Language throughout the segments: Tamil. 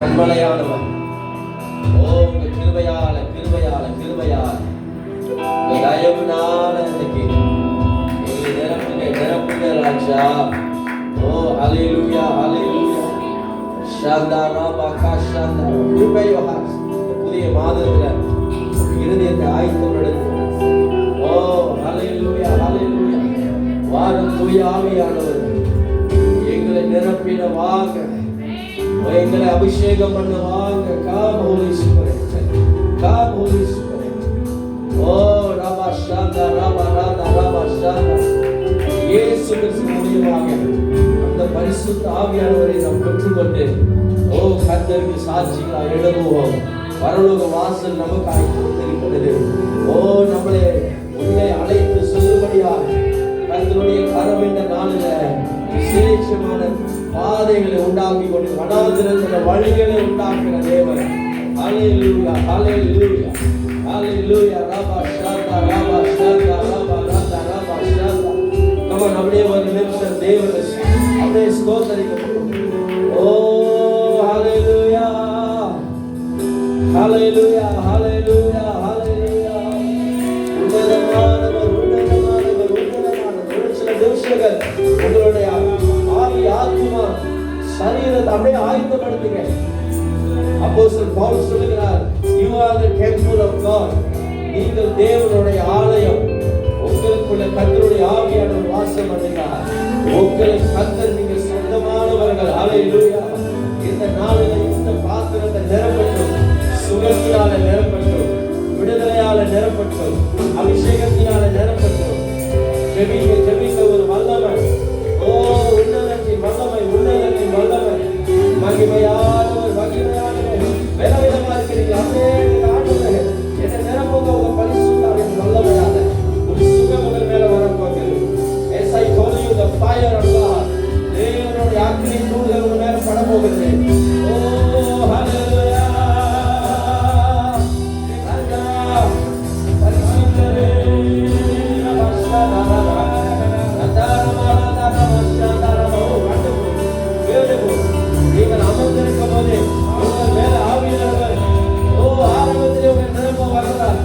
கண்மலையானவர். உங்க கிருபையால கிருபையால கிருபையால உங்க தயவுனால இன்னைக்கு நிரப்புங்க ராஜா. ஓ ஹalleluya ஹalleluya. ஷாந்தாரா காஷாந்தா. prepare your hearts. புதிய மாதத்துல இருதயத்தை ஆயத்தப்படுத்து. ஓ ஹalleluya ஹalleluya. வாரும் தூய ஆவியானவர் எங்களை நிரப்பின வாங்க, எங்களை அபிஷேகம் பண்ணுவாங்க. Come Holy Spirit, come Holy Spirit. Oh Rabba Shanda Rabba Rada Rabba Shanda. இயேசு கிறிஸ்து மூலமாக அந்த பரிசுத்த ஆவியானவரை நாம் பெற்றுக்கொண்டு ஓ கர்த்தருக்கு சாட்சிகளாய் எழுதுவோம். பரலோக வாசல் நமக்காக திறந்திருக்கிறது. ஓ நம்மளை உள்ளே அழைத்து சொல்லும்படியாக கர்த்தருடைய கரம் இந்த நாளில் விசேஷமான பாதைகளை உண்டாக்கி கொண்டு வனாந்திரத்தில் வழிகளை உண்டாக்குகிற தேவன். ஹalleluya ஹalleluya ஹalleluya. ரபா ஷாந்தா ரபா ஷாந்தா ரபா ரதா ரபா ஷாந்தா. கமன் அப்படியே ஒரு நிமிஷம் தேவனை அப்படியே ஸ்தோத்திரிக்கணும். ஓ ஹalleluya ஹalleluya ஹalleluya ஹalleluya. உன்னதமானவர் உன்னதமானவர் உன்னதமானவர். சில நிமிஷங்கள் உங்களுடைய ஆவி ஆத்மா சரீரத்தை அப்படியே ஆயத்தப்படுத்துங்க. அப்போஸ்தலன் பவுல் சொல்லுகிறார், you are the temple of God. நீங்கள் தேவனுடைய ஆலயம். உங்களுக்குள்ள கர்த்தருடைய ஆவியானவர் வாசம் பண்ணுகிறார். உங்களை கர்த்தர் நீங்க சொந்தமானவர்கள். ஹalleluya. இந்த நாளில் இந்த பாத்திரத்தை நிரப்பட்டும், சுகத்தினால நிரப்பட்டும், விடுதலையால நிரப்பட்டும், அபிஷேகத்தினால நிரப்பட்டும். ஜெபிக்க ஒரு வல்லமை. ஓ உன்னதத்தின் வல்லமை, உன்னதத்தின் வல்லமை. மகிமையானவர் மகிமையானவர். விதவிதமா இருக்கிறீங்க. அப்படியே ஆண்டவரே என்னை நிரப்புங்க உங்க பரிசுத்தாவின் வல்லமையால. ஒரு சுகம் உங்கள் மேல வரப்போகிறது. As I told you, the fire of God, தேவனுடைய அக்கினி தூண்கள் உங்கள் மேல பட போகிறது. ஓ ஹalleluya. பரிசுத்தரே நமஸ்காரம். நீங்கள் அமர்ந்திருக்கும் போது உங்கள் மேல ஆவியானவர் ஓ ஆரம்பத்திலே உங்கள் நிரப்ப வருகிறார்.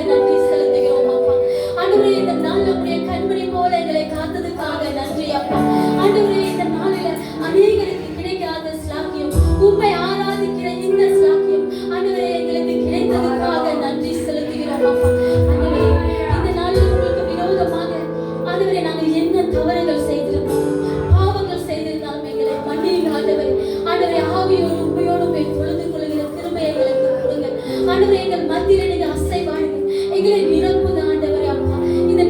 நன்றி செலுத்துகிறோம் அப்பா. ஆண்டவரே, இந்த நாள் நம்முடைய கண்மணி போல எங்களை காத்ததுக்காக நன்றி அப்பா. ஆண்டவரே, இந்த நாளில அநேகருக்கு கிடைக்காத ஸ்லாக்கியம், உம்மை ஆராதிக்கிற இந்த ஸ்லாக்கியம் ஆண்டவரே எங்களுக்கு கிடைத்ததுக்காக நன்றி செலுத்துகிறோம் அப்பா. ஆண்டவரே, இந்த நாளில் உங்களுக்கு விரோதமாக ஆண்டவரே நாங்கள் என்ன தவறுகள் செய்திருந்தோம், பாவங்கள் செய்திருந்தாலும் எங்களை மன்னியுங்க ஆண்டவரே. ஆண்டவரே, ஆவியோடு உண்மையோடு போய் தொழுது கொள்கிற திரும்ப எங்களுக்கு கொடுங்க ஆண்டவரே. எங்கள் மத்தியில நீங்க அசைவாடுங்க, எங்களை நிரப்புங்க ஆண்டவரே அப்பா. இந்த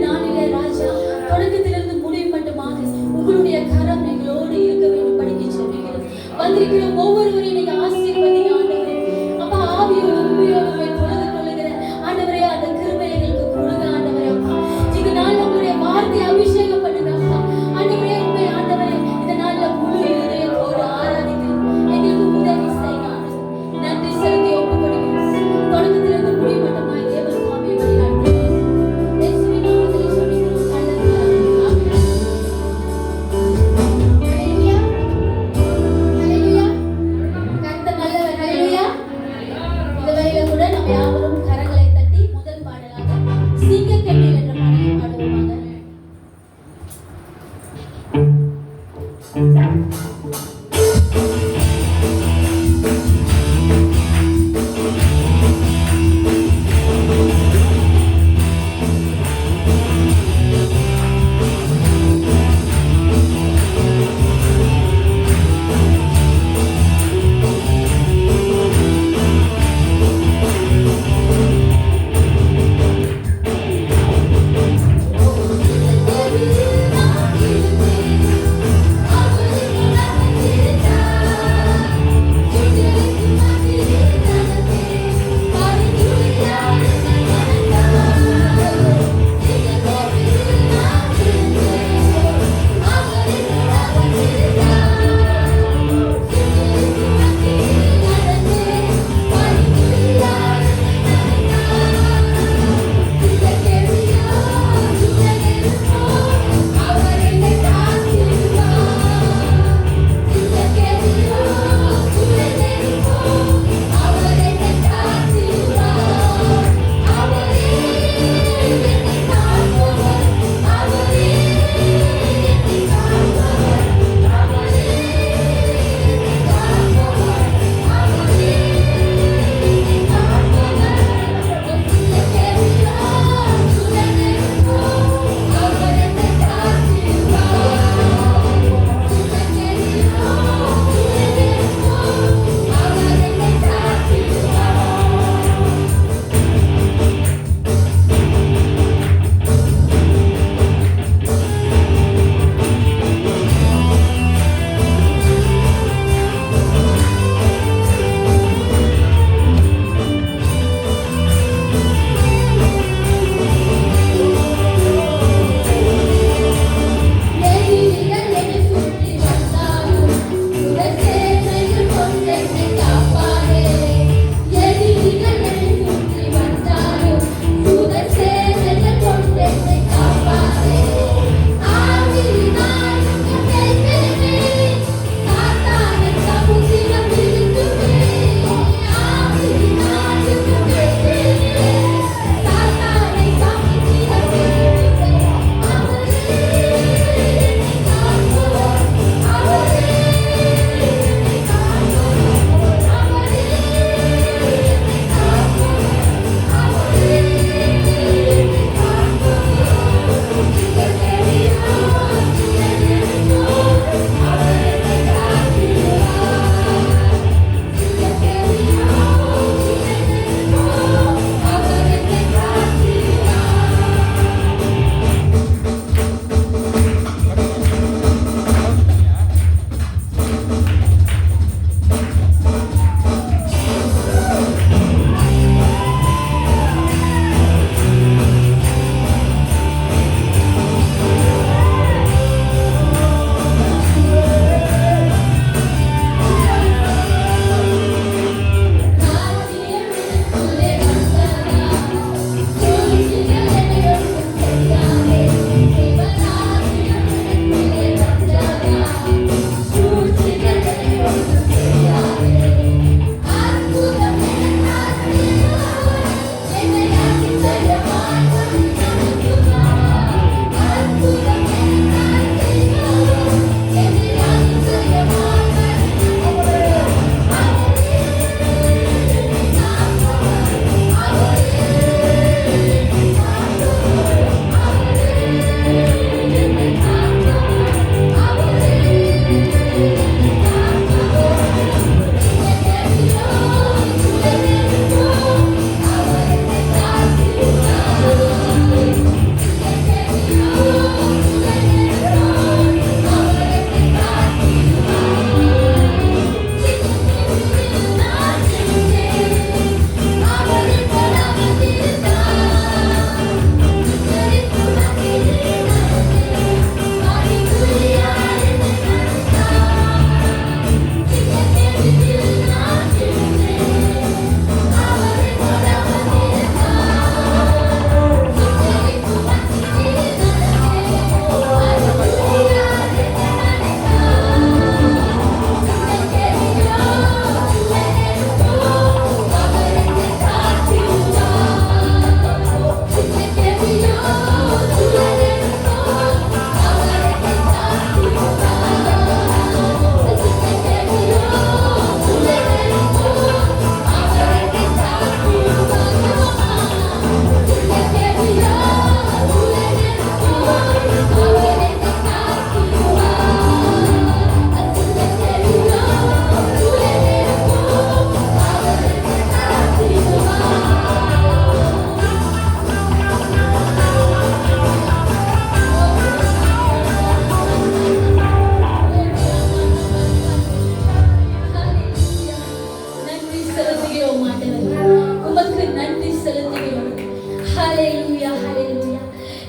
ஹalleluya ஹalleluya.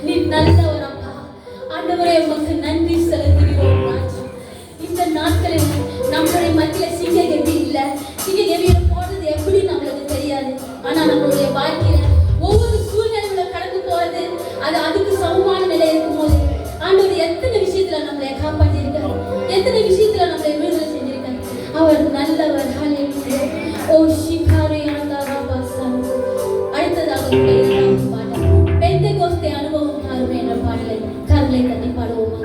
நீ நல்லவர் அப்பா. ஆண்டவரே உமக்கு நன்றி செலுத்துகிறோம் ராஜா. இந்த நாட்களில் நம்மளுடைய மத்தியில சிங்ககவி இல்ல. சிங்ககவியை போறது எப்படி நம்மளுக்கு தெரியாது. ஆனா நம்மளுடைய வாழ்க்கையில ஒவ்வொரு சூழ்நிலையில கடந்து போறது அது அதுக்கு சமமான நிலை இருக்கும்போது ஆண்டவர் எத்தனை விஷயத்துல நம்மளை காப்பாற்றியிருக்காரு, எத்தனை விஷயத்துல நம்மளை விடுதலை செஞ்சிருக்காரு. அவர் நல்லவர். ஹalleluya. ஓ ஷிகாரி ஆண்டாராபாசன். அடுத்ததாக இரண்டாவது பாடல் பெந்தெகோஸ்தே அனுபவம் தாருமே என்ற பாடலை கரங்களை தட்டி பாடுவோமா?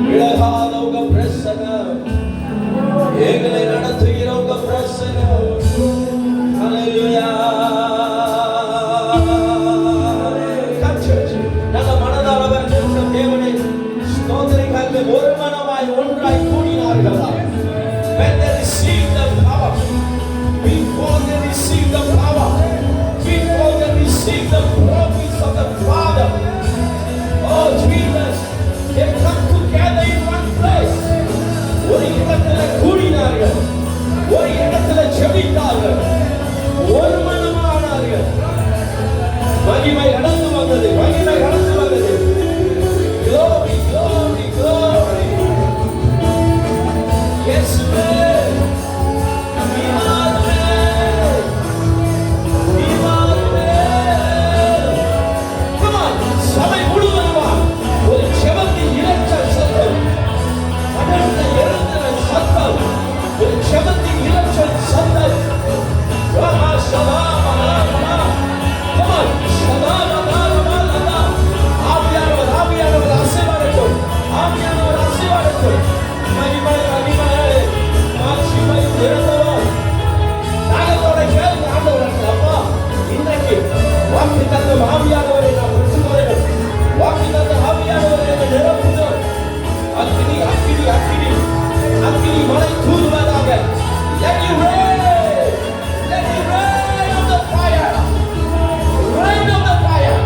விலகாத உங்க பிரசன்னம், எங்களை நடத்துகிற உங்க பிரசன்னம். ஹல்லேலூயா. நல்ல மனதாளவர் தேவனை ஸ்தோத்திரிக்க ஒரு மனமாய் ஒன்றாய் கூடினார்களா? When they received the power, before they received the power, before they received the promise of the Father, oh Jesus, they come together in one place. ஒரு இடத்துல கூடினார்கள், ஒரு இடத்துல ஜெபித்தார்கள், ஒரு மனமானார்கள். மகிமை கடந்து வந்தது, மகிமை கடந்து வந்தது. Glory, glory, glory. Yes, Lord. Come on, சபை முழுவதுமா ஒரு செவத்தின் இரைச்சல் சத்தம், கடந்த எழுந்திர சத்தம், ஒரு செவத்தின் இரைச்சல் சத்தம். ரமா சதா மகா மகா. Come on, சதா மகா மகா மகா. ஆவியானவர், ஆவியானவர் அசைவாடட்டும், ஆவியானவர் அசைவாடட்டும். மகிமை, மகிமை, மாட்சிமை நிறைந்தவர். நாகத்தோட கேள்வி ஆண்டவர்கள், அப்பா இன்றைக்கு வாக்கு தந்த ஆவியானவரை நாம் பெற்றுக்கொள்கிறோம். வாக்கு தந்த ஆவியானவரை நிரப்புகிறோம். அக்கினி அக்கினி அக்கினி அக்கினி மழை தூறுவதாக. Let it rain, let it rain of the fire, rain of the fire.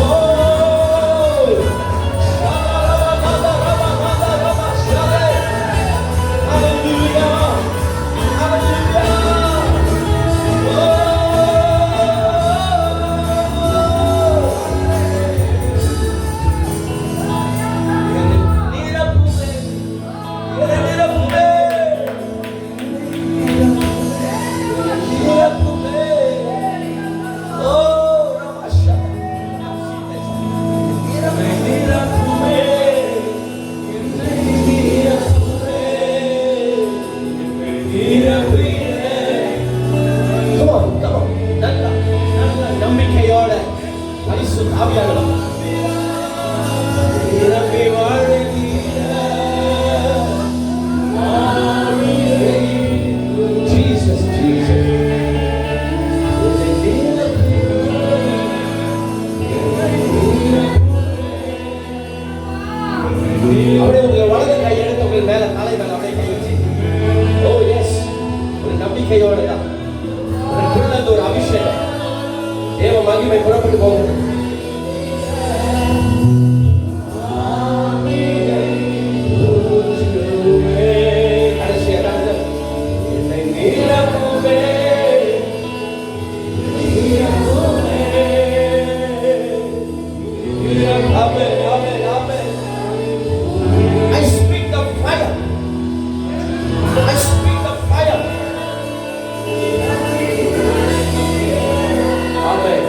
Oh, hallelujah, hallelujah. நம்பிக்கையோட பரிசுத்த ஆவியானவர் நிரம்பி வாழ்கிற Jesus, Jesus. அப்படியே உங்க வலது கை எடுத்து உங்க மேல தலை மேல அப்படியே கை வச்சு, ஓ எஸ், ஒரு நம்பிக்கையோட தான் உனக்குள்ளது ஒரு அபிஷேகம், தேவ மகிமை புறப்பட்டு போகுது. Amen, amen, amen. I speak the fire. I speak the fire. Amen.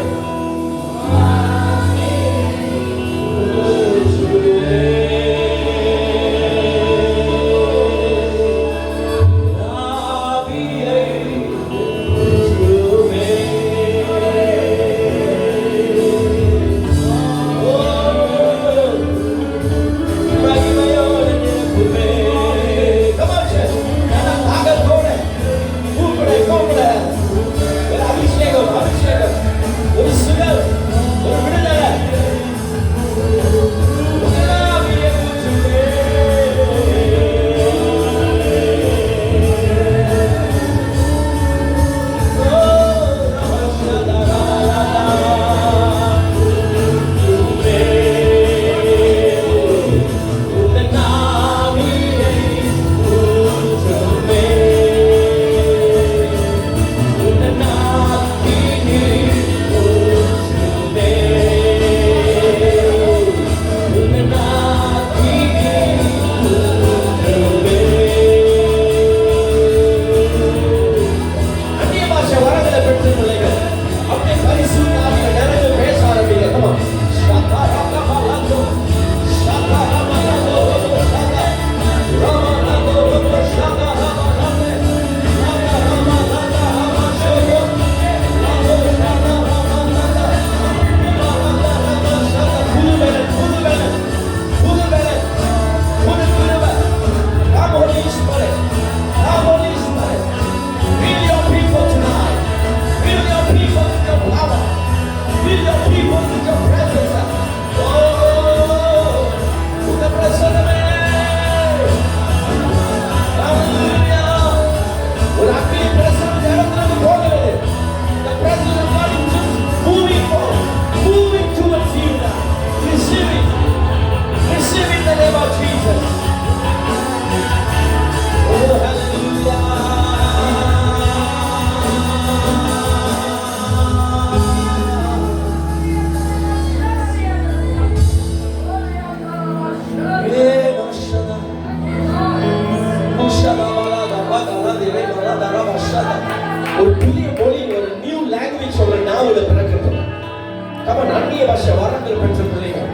அந்நிய பாஷை வரங்கள் பெற்ற பிள்ளைகள்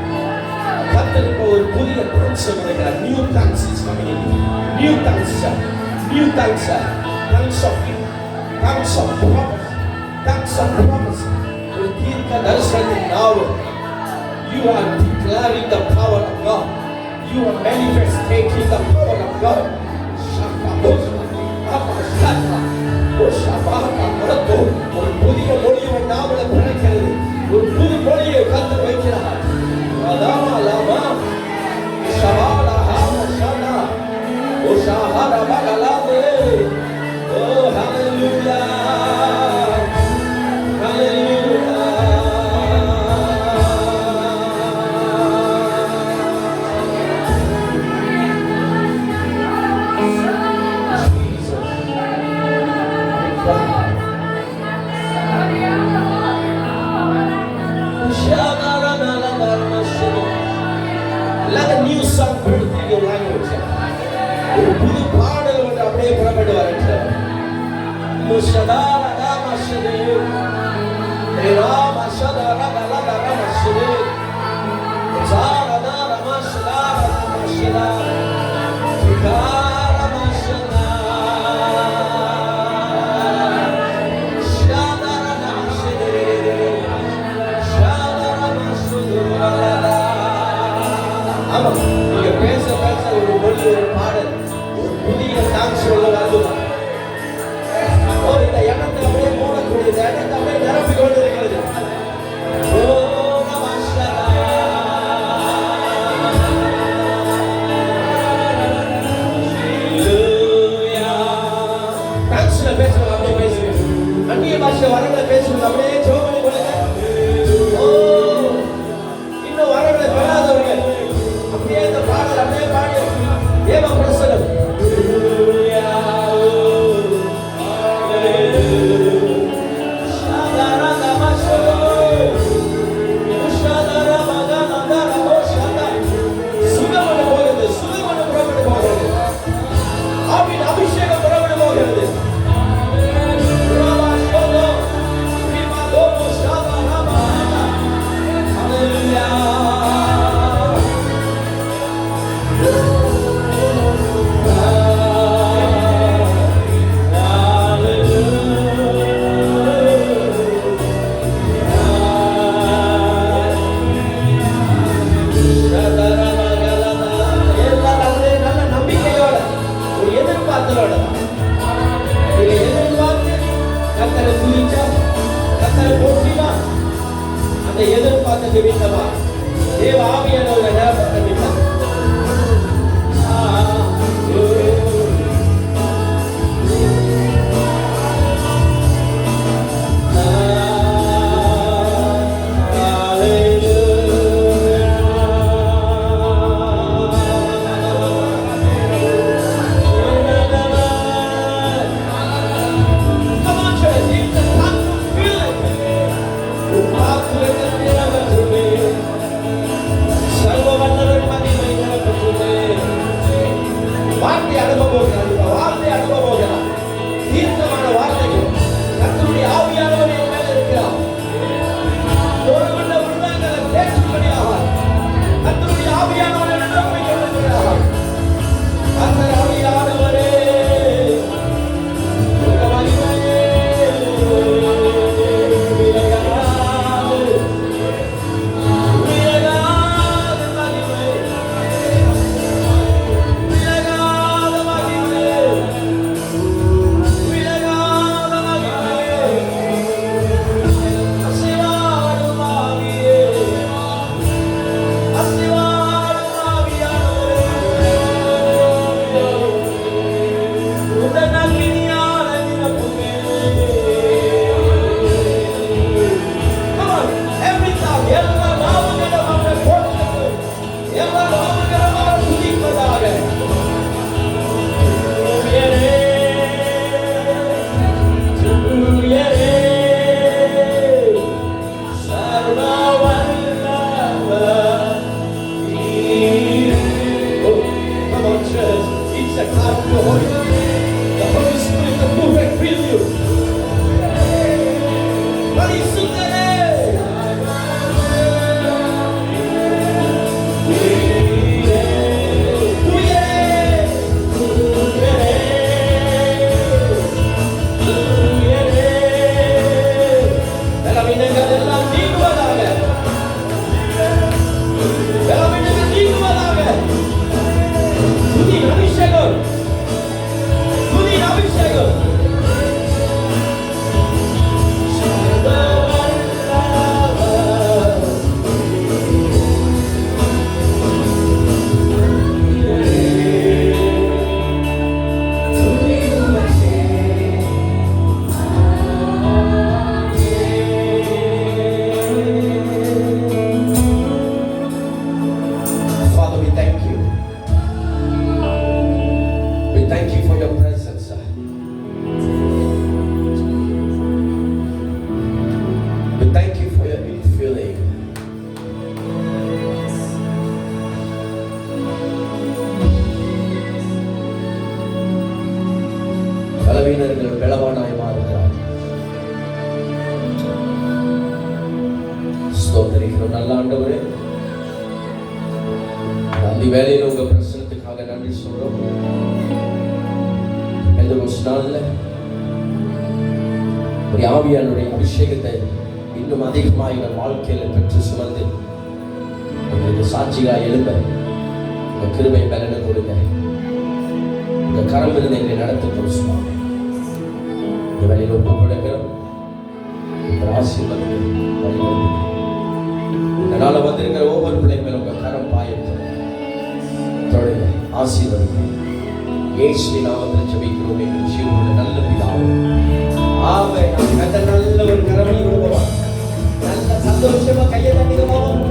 கர்த்தருக்கு ஒரு புதிய டான்ஸ் கொடுக்கிறார். New dance is coming in. New dance, new dance, dance of promise, dance of promise. ஒரு தீர்க்க தரிசனத்தின் நாவு. You are declaring the power of God. You are manifesting the power of God. ஒரு புதிய மொழி உன் நாவல பிறக்கிறது. ஒரு புது மொழியை கத்து வைக்கிறார். அதாமா லாமா ஷவாலா ஹாமா ஷானா ஓ ஷாஹாரா பகலாதே. ஓ ஹalleluya, ஹalleluya. Let a new song come to your language. ஒரு புது பாடல் ஒன்று அப்படியே புறப்பட்டு வரட்டும். முஷதாரா ராமஷதே ராம ஷதாரா லலா ராமஷதே ஜாரா ராமஷதா ராமஷதா திகாரா மஷதா ஷதாரா ராமஷதே ஷதாரா மஷதா. ஆமா, நீங்க பேச பேச ஒரு மொழி, ஒரு பாடல், ஒரு புதிய டான்ஸ் சொல்ல வருமா? இந்த எண்ணத்தை அப்படியே போடக்கூடிய, இந்த எண்ணத்தை அப்படியே நிரப்பி கொண்டு இருக்கிறது. ஓ நமஸ்கார டான்ஸ்ல பேசுறது அப்படியே பேசுங்க. அந்நிய பாஷை வரங்களை பேசுறது அப்படியே ஜோமணி கொள்ளுங்க. ஓ இன்னும் வரங்களை பெறாதவர்கள் அப்படியே இந்த பாடல் அப்படியே பாடி தேவ பிரசன்னம். அபிஷேகம் புறப்பட்டு போகிறது. அந்த எதிர்பார்த்த நிமித்தமா தேவ ஆவியானவரை நிரப்ப நிமித்தம் பலவீனர்கள் பலவானாய் மாறுகிறார். ஸ்தோத்திரிக்கிறோம் நல்ல ஆண்டவரே. அந்த வேலையில் உங்க பிரசனத்துக்காக நன்றி சொல்றோம். எந்த ஒரு நாள்ல ஒரு ஆவியானுடைய அபிஷேகத்தை இன்னும் அதிகமாக எங்கள் வாழ்க்கையில பெற்று சுமந்து உங்களுக்கு சாட்சிகளாக எழும்ப உங்க கிருபை பலனை கொடுங்க. உங்க கரம் இருந்து எங்களை நடத்த பொறுசுவாங்க. இந்த வேலையில் ஒப்பு கொடுக்கிறோம். ஆசீர்வாதம் இதனால வந்திருக்கிற ஒவ்வொரு பிள்ளைகளும் உங்க கரம் பாயத்தை தொடங்க ஆசீர்வாதம். இயேசுவின் நாமத்தில் ஜெபிக்கிறோம் எங்கள் ஜீவனுள்ள நல்ல பிதாவே. ஆமென். அந்த நல்ல ஒரு கரமணி கொடுப்போம். நல்ல சந்தோஷமா கையை தட்டிடுவோம்.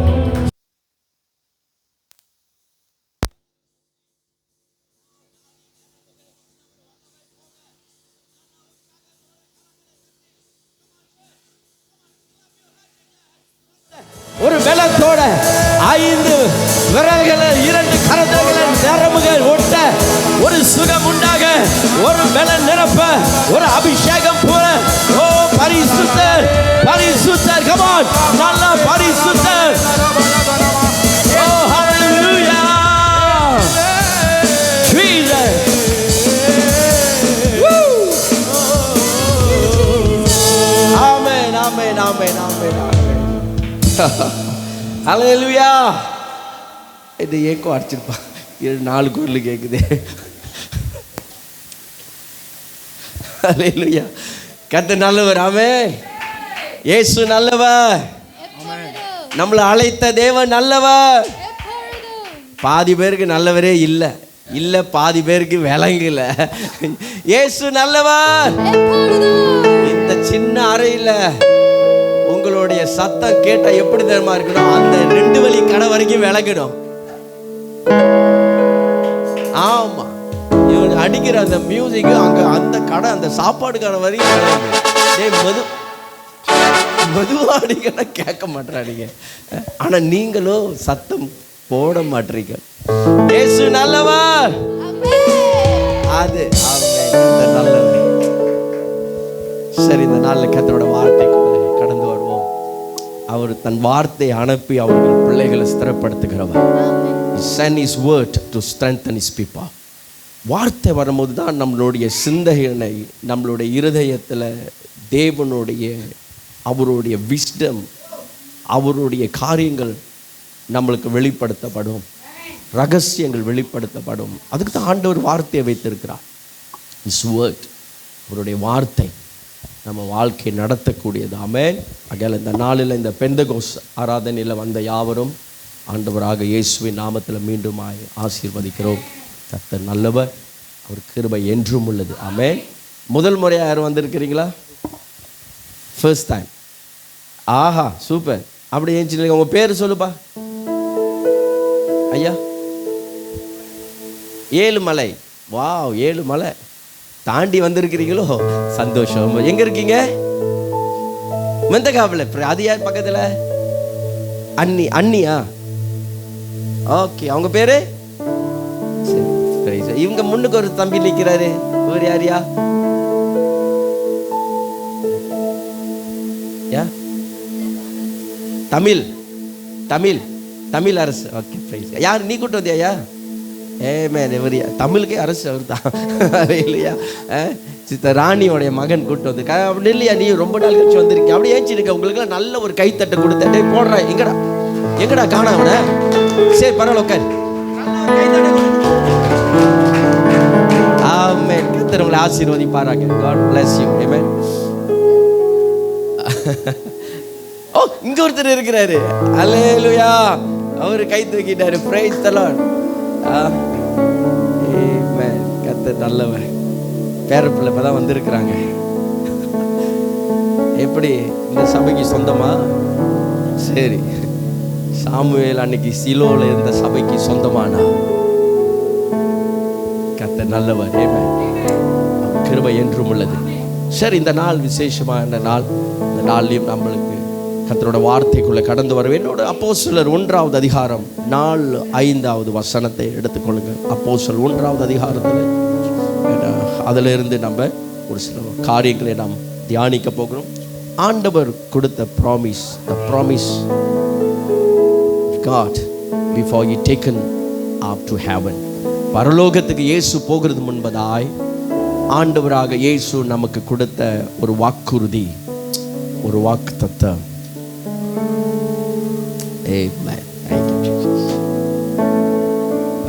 ஒரு பலத்தோட 5 விரல்களை 2 கரங்களை நரம்புகள் ஒட்ட ஒரு சுகம் உண்டாக ஒரு பலன் நிரப்ப ஒரு அபிஷேகம் போல. ஓ பரிசுத்தர் பரிசுத்தர், come on, நல்லா பரிசுத்தர். ஓ ஹalleluya Jesus. ஆமென் ஆமென் ஆமென் ஆமென். ஹalleluya. இது ஏக்கோ அடிச்சிருப்பா. 4 குரல் கேக்குது. ஹalleluya. கர்த்தர் நல்லவர். ஆமென். இயேசு நல்லவர். நம்மளை அழைத்த தேவன் நல்லவர். பாதி பேருக்கு நல்லவரே இல்ல பாதி பேருக்கு விளங்கல. இயேசு நல்லவர். இந்த சின்ன அறையில உங்களுடைய சத்தம் கேட்டா எப்படி தெரியுமா இருக்கணும்? அந்த 2 வழி கடை வரைக்கும் விளங்கணும். ஆமா, இவன் அடிக்கிற அந்த மியூசிக் அங்க அந்த கடை அந்த சாப்பாடு கடை வரைக்கும் மெதுவா அடிக்கிற கேட்க மாட்டேறாங்க. ஆனா நீங்களும் சத்தம் போட மாட்டீங்க. இயேசு நல்லவர். அது நல்லவர். சரி, இந்த நாள்ல கர்த்தரோட வார்த்தைக்குள்ள கடந்து வருவோம். அவர் தன் வார்த்தை அனுப்பி அவர்கள் பிள்ளைகளை ஸ்திரப்படுத்துகிறவர். He sent his word to strengthen his people. வார்த்தை வரும்போது தான் நம்மளுடைய சிந்தனை, நம்மளுடைய இருதயத்தில் தேவனுடைய அவருடைய விஸ்டம், அவருடைய காரியங்கள் நம்மளுக்கு வெளிப்படுத்தப்படும், ரகசியங்கள் வெளிப்படுத்தப்படும். அதுக்கு தான் ஆண்டவர் வார்த்தையை வைத்திருக்கிறார். His word, அவருடைய வார்த்தை நம்ம வாழ்க்கை நடத்தக்கூடியது. ஆமென். ஆகையால் இந்த நாளில் இந்த பெந்தகோஸ் ஆராதனையில் வந்த யாவரும் ஆண்டவராக இயேசுவின் நாமத்தில் மீண்டும் ஆசீர்வதிக்கிறோம். கர்த்தர் நல்லவர், அவர் கிருபை என்றும் உள்ளது. ஆமென். முதல் முறையாக யாரும் வந்திருக்கிறீங்களா? First time. ஆஹா, சூப்பர். அப்படி ஏன் உங்கள் பேர் சொல்லுப்பா. ஐயா, ஏழுமலை. வாவ், ஏழுமலை தாண்டி வந்திருக்கிறீங்களோ, சந்தோஷம். எங்க இருக்கீங்க? மெந்தகாவில். அது யார் பக்கத்தில்? அண்ணியா? ஓகே, அவங்க பேரு? சரி. இவங்க முன்னுக்கு ஒரு தம்பி நிற்கிறாரு. இவர் யாரியா? தமிழ் அரசு. ஓகே, யார் நீ கூட்டு வந்தியா? தமிழுக்கே அரசு அவர் தான் இல்லையா? சித்தர் ராணியோடைய மகன் கூட்டு வந்து அப்படி இல்லையா? நீ ரொம்ப நாள் கழிச்சு வந்திருக்கீங்க. அப்படி ஏச்சிருக்க. உங்களுக்கு நல்ல ஒரு கைத்தட்டை கொடுத்தே போடுற. எங்கடா காண அவன? சரி, பரவாயில்ல, உட்கார். ஆமென். கர்த்தர் உங்களை ஆசீர்வதிப்பாராக. God bless you. Amen. ஓ, இங்க ஒருத்தர் இருக்கிறாரு. அல்லேலூயா. அவரு கை தூக்கிட்டாரு. Praise the Lord. ஆமென். கர்த்தர் நல்லவர். பேரப்பிள்ளை இப்பதான் வந்திருக்கிறாங்க. எப்படி இந்த சபைக்கு சொந்தமா? சரி. சாமுவேல் அன்னைக்கு சிலோல இருந்த சபைக்கு சொந்தமானா? கர்த்தர் நல்லவர். ஆமென். கிருபை என்றும் உள்ளது. சரி, இந்த நாள் விசேஷமான நாள். இந்த நாள்லையும் நம்மளுக்கு கர்த்தரோட வார்த்தைக்குள்ள கடந்து வர என்னோட அப்போஸ்தலர் 1வது அதிகாரம் 4-5வது வசனத்தை எடுத்துக்கொள்ளுங்க. அப்போஸ்தலர் 1வது அதிகாரத்தில் அதிலிருந்து நம்ம ஒரு சில காரியங்களை நாம் தியானிக்க போகிறோம். ஆண்டவர் கொடுத்த promise, the promise of God before he taken up to heaven. பரலோகத்துக்கு இயேசு போகிறது முன்பதாய் ஆண்டவராக இயேசு நமக்கு கொடுத்த ஒரு வாக்குறுதி, ஒரு வாக்குத்தத்தம். Amen. Thank you, Jesus.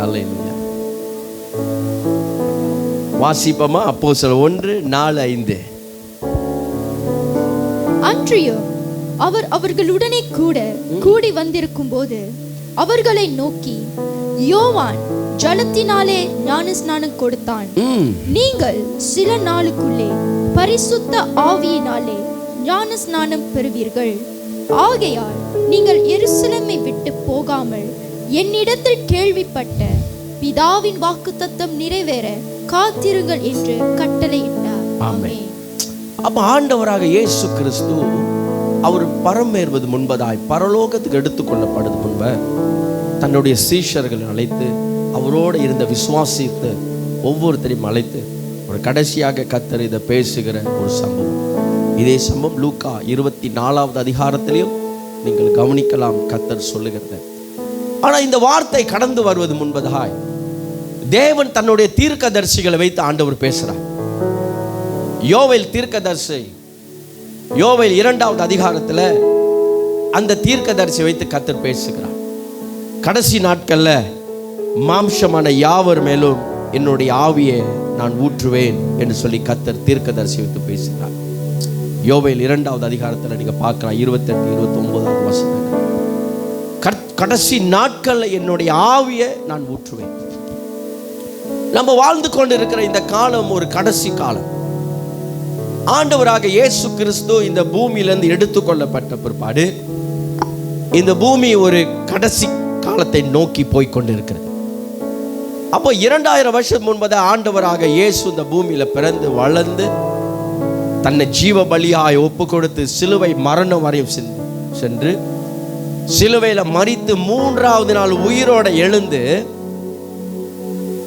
Hallelujah. வாசிப்போமா? அப்போஸ்தலர் 1:4-5. அன்றியும் அவர் அவர்களுடனே கூட கூடி வந்திருக்கும் போது அவர்களை நோக்கி, யோவான் ஜலத்தினாலே ஞானஸ்நானம் கொடுத்தான். நீங்கள் சில நாளுக்குள்ளே பரிசுத்த ஆவியினாலே ஞானஸ்நானம் பெறுவீர்கள். ஆகையால் நீங்கள் எருசலேமை விட்டு போகாமல் என்னிடத்தில் கேள்விப்பட்ட பிதாவின் வாக்குத்தத்தம் நிறைவேற காத்திருங்கள் என்று கட்டளையிட்டார். ஆமென். அப்ப ஆண்டவராக இயேசு கிறிஸ்து அவர் பரமேறுவது முன்பதாய், பரலோகத்துக்கு எடுத்துக்கொள்ளப்படுவது முன்ப தன்னுடைய சீஷர்களை அழைத்து அவரோடு இருந்த விசுவாசித்து ஒவ்வொருத்தரையும் அழைத்து ஒரு கடைசியாக கர்த்தர் இதை பேசுகிற ஒரு சம்பவம். இதே சம்பவம் லூக்கா 24வது அதிகாரத்திலையும் நீங்கள் கவனிக்கலாம் கர்த்தர் சொல்லுகிறது. ஆனா இந்த வார்த்தை கடந்து வருவது முன்பதாய் தேவன் தன்னுடைய தீர்க்கதரிசிகளை வைத்து ஆண்டவர் பேசுறார். யோவேல் தீர்க்கதரிசி, யோவேல் 2வது அதிகாரத்துல அந்த தீர்க்கதரிசி வைத்து கர்த்தர் பேசுகிறார். கடைசி நாட்கள்ல மாம்சமான யாவர் மேலும் என்னுடைய ஆவியை நான் ஊற்றுவேன் என்று சொல்லி கர்த்தர் தீர்க்கதரிசி வைத்து பேசுகிறார். யோவேல் 2வது அதிகாரத்துல நீங்க பார்க்கலாம் 28-29 வசனங்கள். கடைசி நாட்கள்ல என்னுடைய ஆவியை நான் ஊற்றுவேன். நம்ம வாழ்ந்து கொண்டு இருக்கிற இந்த காலம் ஒரு கடைசி காலம். ஆண்டவராக இயேசு கிறிஸ்து இந்த பூமியிலிருந்து எடுத்துக்கொள்ளப்பட்ட பிற்பாடு இந்த பூமி ஒரு கடைசி காலத்தை நோக்கி போய் கொண்டிருக்கிறது. அப்போ 2000 வருஷம் முன்பதாக ஆண்டவராக இயேசு இந்த பூமியில பிறந்து வளர்ந்து தன்னை ஜீவ பலியாய் ஒப்பு கொடுத்து சிலுவை மரணம் வரையும் சென்று சிலுவையில மரித்து 3வது நாள் உயிரோட எழுந்து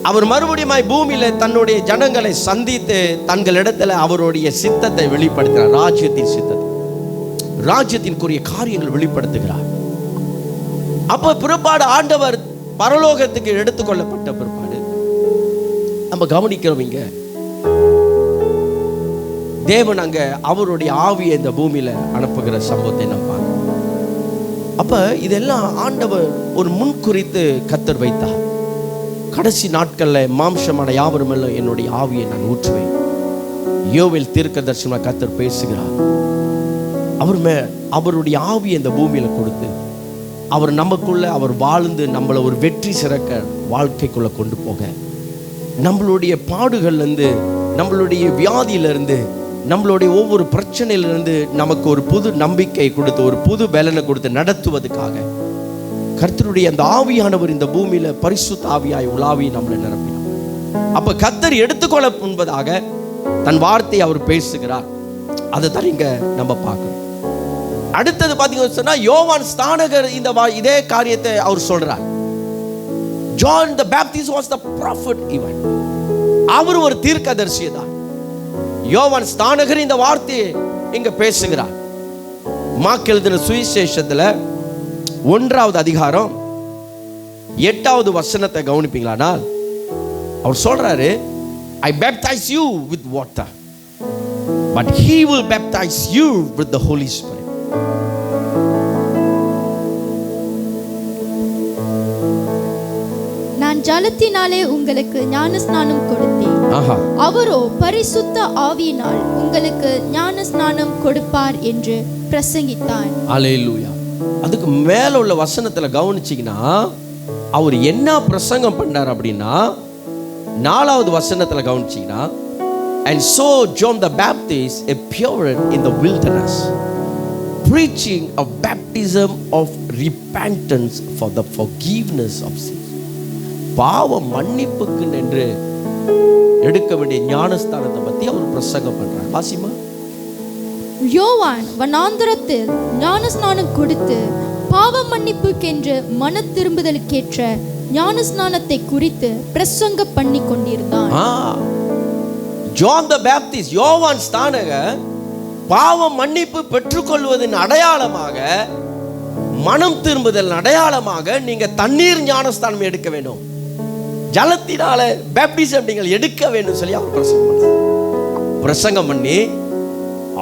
அவர் மறுபடியும் பூமியில தன்னுடைய ஜனங்களை சந்தித்து தங்களிடத்துல அவருடைய சித்தத்தை வெளிப்படுத்துகிறார். ராஜ்யத்தின் சித்தத்தை, ராஜ்யத்திற்குரிய காரியங்கள் வெளிப்படுத்துகிறார். அப்ப பிற்பாடு ஆண்டவர் பரலோகத்துக்கு எடுத்துக்கொள்ளப்பட்ட பிற்பாடு நம்ம கவனிக்கிறோம், இங்க தேவன் அங்க அவருடைய ஆவியை இந்த பூமியில அனுப்புகிற சம்பவத்தை நம்ம பார்க்கிறோம். அப்ப இதெல்லாம் ஆண்டவர் ஒரு முன்குறித்து கர்த்தர் வைத்தார். கடைசி நாட்கள்ல மாம்சமான யாவரும் என்னுடைய ஆவியை நான் ஊற்றுவேன். யோவேல் தீர்க்கதரிசனமாக கர்த்தர் பேசுகிறார். அவருடைய ஆவியை இந்த பூமியில கொடுத்து அவர் நமக்குள்ள அவர் வாழ்ந்து நம்மளை ஒரு வெற்றி சிறக்க வாழ்க்கைக்குள்ள கொண்டு போக, நம்மளுடைய பாடுகள்லேருந்து, நம்மளுடைய வியாதியிலிருந்து, நம்மளுடைய ஒவ்வொரு பிரச்சனையிலிருந்து நமக்கு ஒரு புது நம்பிக்கை கொடுத்து ஒரு புது பலனை கொடுத்து நடத்துவதற்காக கர்த்தருடைய அந்த ஆவியானவர் இந்த பூமியில பரிசுத்த ஆவியாய் உலாவி நம்மளை நிரப்பினார். அப்ப கர்த்தர் எடுத்துக்கொள்ள முன்பதாக தன் வார்த்தையை அவர் பேசுகிறார். அதை தான் இங்க நம்ம பார்க்கிறோம். அடுத்தது பாத்தீங்கன்னா சொன்னா யோவான் ஸ்நானகர் இதே காரியத்தை அவர் சொல்றார். John the Baptist was the prophet even. அவர் ஒரு தீர்க்கதரிசி தான். யோவான் ஸ்நானகர் இந்த வார்த்தையை இங்க பேசுகிறார். மார்க் எழுதின சுவிசேஷத்துல 1வது அதிகாரம் 8வது வசனத்தை கவனிப்பீங்களானா அவர் சொல்றாரு, I baptize you with water, but he will baptize you with the Holy Spirit. நான் ஜலத்தினாலே உங்களுக்கு ஞானஸ்நானம் கொடுத்தேன், அவரோ பரிசுத்த ஆவியினால் உங்களுக்கு ஞானஸ்நானம் கொடுப்பார் என்று பிரசங்கித்தார். அல்லேலூயா. அதுக்கு மேல உள்ள வசனத்துல கவனிச்சீங்கன்னா அவர் என்ன பிரசங்கம் பண்ணார் அப்படின்னா 4வது வசனத்துல கவனிச்சீங்கன்னா, and so John the Baptist appeared in the wilderness preaching a baptism of repentance for the forgiveness of sins. பாவ மன்னிப்புக்கு என்று எடுக்க வேண்டிய ஞானஸ்தானத்தை பத்தி அவர் பிரசங்கம் பண்றார். வாசிமா. யோவான் வனாந்தரத்தில் ஞானஸ்நானம் கொடுத்து பாவ மன்னிப்புக்கென்று மன திரும்புதலுக்கேற்ற ஞானஸ்நானத்தை குறித்து பிரசங்கம் பண்ணி கொண்டிருந்தான். ஜான் த பேப்டிஸ்ட், யோவான் ஸ்நானகர் பாவ மன்னிப்பு பெற்றுக்கொள்வதன் அடையாளமாக, மனம் திரும்புதல் அடையாளமாக நீங்க தண்ணீர் ஞானஸ்தானம் எடுக்க வேண்டும், ஜலத்தினால பேப்டிசம் நீங்கள் எடுக்க வேண்டும் சொல்லி அவர் பிரசங்கம் பண்ணி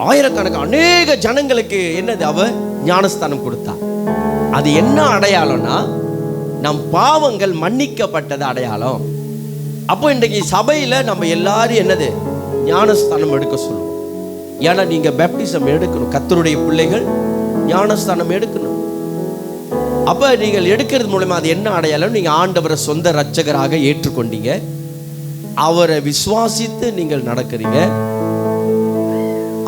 ஆயிரக்கணக்கான அநேக ஜனங்களுக்கு என்னது அவர் ஞானஸ்தானம் கொடுத்தார். அது என்ன அடையாளம்னா, நம் பாவங்கள் மன்னிக்கப்பட்டது அடையாளம். அப்போ இன்றைக்கு சபையில நம்ம எல்லாரும் என்னது ஞானஸ்தானம் எடுக்க சொல்லுவோம். ஏன்னா நீங்க பேப்டிசம் எடுக்கணும், கர்த்தருடைய பிள்ளைகள் ஞானஸ்தானம் எடுக்கணும். அப்ப நீங்கள் எடுக்கிறது மூலமா அது என்ன அடையாளம், நீங்க ஆண்டவரை சொந்த இரட்சகராக ஏற்றுக்கொண்டீங்க, அவரை விசுவாசித்து நீங்கள் நடக்கிறீங்க,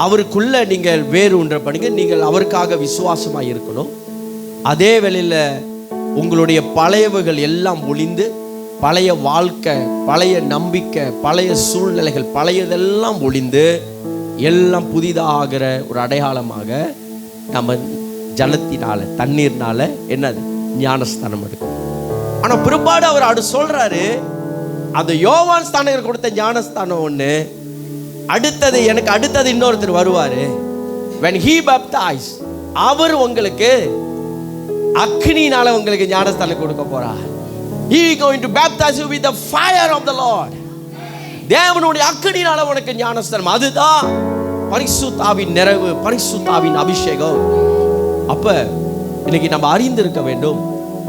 அவருக்குள்ள நீங்கள் வேறு ஒன்றை பண்ணீங்க, நீங்கள் அவருக்காக விசுவாசமாக இருக்கணும். அதே வேளையில உங்களுடைய பழையவைகள் எல்லாம் ஒளிந்து, பழைய வாழ்க்கை, பழைய நம்பிக்கை, பழைய சூழ்நிலைகள், பழையதெல்லாம் ஒளிந்து எல்லாம் புதிதாகிற ஒரு அடையாளமாக நம்ம ஜலத்தினால தண்ணீர்னால என்னது ஞானஸ்தானம் எடுக்கும். ஆனா பிற்பாடு அவர் அப்படி சொல்றாரு, அந்த யோவான் ஸ்நானகர் கொடுத்த ஞானஸ்தானம் ஒண்ணு, அடுத்தது எனக்கு அடுத்தது இன்னொருத்தர் வருவாரு, when he baptized, அவர் உங்களுக்கு அக்னினால உங்களுக்கு ஞானஸ்தானம் கொடுக்க போறார். he going to baptize you with the fire of the Lord. தேவனுடைய அக்னினால உனக்கு ஞானஸ்தானம். அதுதான் பரிசுத்த ஆவியின் நிறைவு, பரிசுத்த ஆவியின் அபிஷேகம். அப்ப இன்னைக்கு நம்ம அறிந்திருக்க வேண்டும்,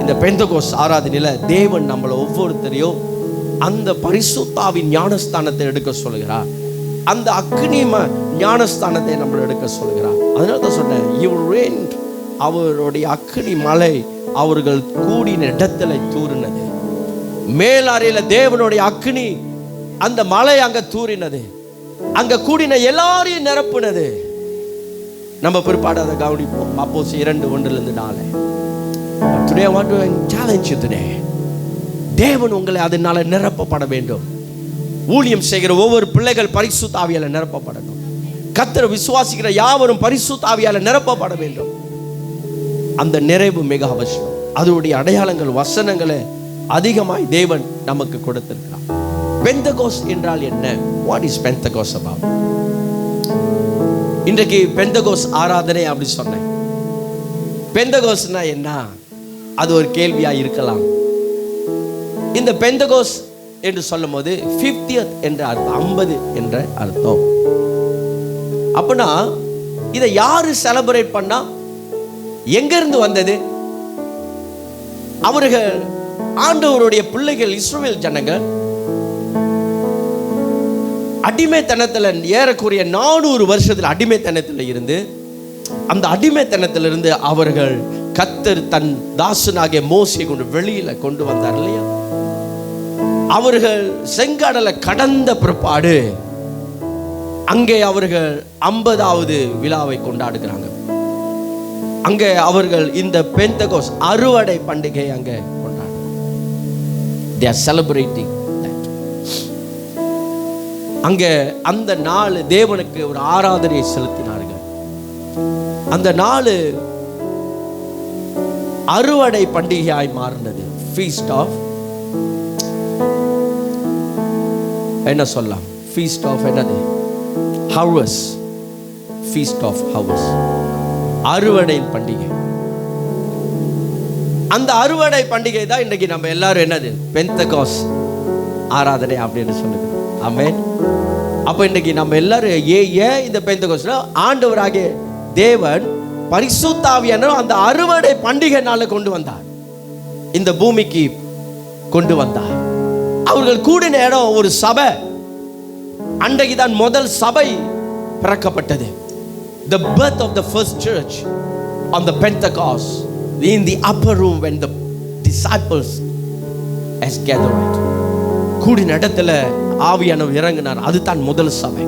இந்த பெந்தகோஸ்து ஆராதனையில தேவன் நம்மள ஒவ்வொருத்தரையும் அந்த பரிசுத்த ஆவியின் ஞானஸ்தானத்தை எடுக்க சொல்கிறார், அந்த அக்னி ஞானஸ்தானத்தை நம்மள எடுக்க சொல்கிறார். அதனால தான் சொன்னேன், அவருடைய அக்னி மலை அவர்கள் கூடின இடத்துல தூறினது, மேலாறையில தேவனுடைய அக்னி அந்த மலை அங்க தூறினது, அங்க கூடின எல்லாரையும் நிரப்புனது. நம்ம பிற்பாடு அதை கவனிப்போம். அப்போஸ்தலர் 2:1-4. Today I want to challenge you today. தேவன் உங்களை அதனால நிரப்பப்பட வேண்டும். ஊழியம் செய்கிற ஒவ்வொரு பிள்ளைகள் பரிசுத்த ஆவியால நிரப்பப்படணும். கர்த்தரை விசுவாசிக்கிற யாவரும் பரிசுத்த ஆவியால நிரப்பப்பட வேண்டும். அந்த நிறைவு மிக அவசியம். அதனுடைய அடையாளங்கள், வசனங்களை அதிகமாய் தேவன் நமக்கு கொடுத்திருக்கிறார். பெந்தகோஸ்ட் என்றால் என்ன? What is Pentecost about? இன்றைக்கு பெந்தகோஸ்ட் ஆராதனை அப்படி சொன்னேன். பெந்தகோஸ்ட்னா என்ன? அது ஒரு கேள்வியா இருக்கலாம். இந்த பெந்தகோஸ்ட் என்று சொல்லும் போது 50th என்ற அர்த்தம், 50 என்ற அர்த்தம். அப்படின்னா இதை யாரு செலிப்ரேட் பண்ணா, எங்க இருந்து வந்தது? அவர்கள் ஆண்டவருடைய பிள்ளைகள், இஸ்ரவேல் ஜனங்கள் அடிமைத்தனத்தில் ஏறக்குறைய 400 வருஷத்தில் அடிமைத்தனத்தில் இருந்து, அந்த அடிமைத்தனத்திலிருந்து அவர்கள் கர்த்தர் தன் தாசனாகிய மோசேயை கொண்டு வெளியில கொண்டு வந்தார் இல்லையா? அவர்கள் செங்கடலை கடந்த பிற்பாடு அங்கே அவர்கள் 50வது விழாவை கொண்டாடுகிறாங்க. அங்கே அவர்கள் இந்த பெந்தகோஸ்ட் அறுவடை பண்டிகை அங்கே கொண்டாடுறாங்க. They are celebrating that. அங்கே அந்த நாள் தேவனுக்கு ஒரு ஆராதனை செலுத்தினார்கள். அந்த நாள் அறுவடை பண்டிகையாய் மாறினது. ஃபீஸ்ட் ஆஃப் என்ன சொல்லலாம்? ஃபீஸ்ட் ஆஃப் என்னது? ஹார்வெஸ்ட். ஃபீஸ்ட் ஆஃப் ஹார்வெஸ்ட், அறுவடை பண்டிகை. அந்த அறுவடை பண்டிகை தான் இன்றைக்கு நம்ம எல்லாரும் என்னது பெந்தகோஸ்ட் ஆராதனை அப்படின்னு சொல்லுது. ஆமென். அப்போ இன்றைக்கு நம்ம எல்லாரும் ஏன் இந்த பெந்தகோஸ்ட்னா, ஆண்டவராகிய தேவன் பரிசுத்த ஆவியானவர் அந்த அறுவடை பண்டிகை நாளை கொண்டு வந்தார், இந்த பூமிக்கு கொண்டு வந்தார். அவர்கள் கூடின இடம் ஒரு சபை. அன்றைக்கு தான் முதல் சபை பிறக்கப்பட்டது. The birth of the first church on the Pentecost in the upper room when the disciples has gathered. கூடின இடத்துல ஆவியானவர் இறங்கினார். அதுதான் முதல் சபை.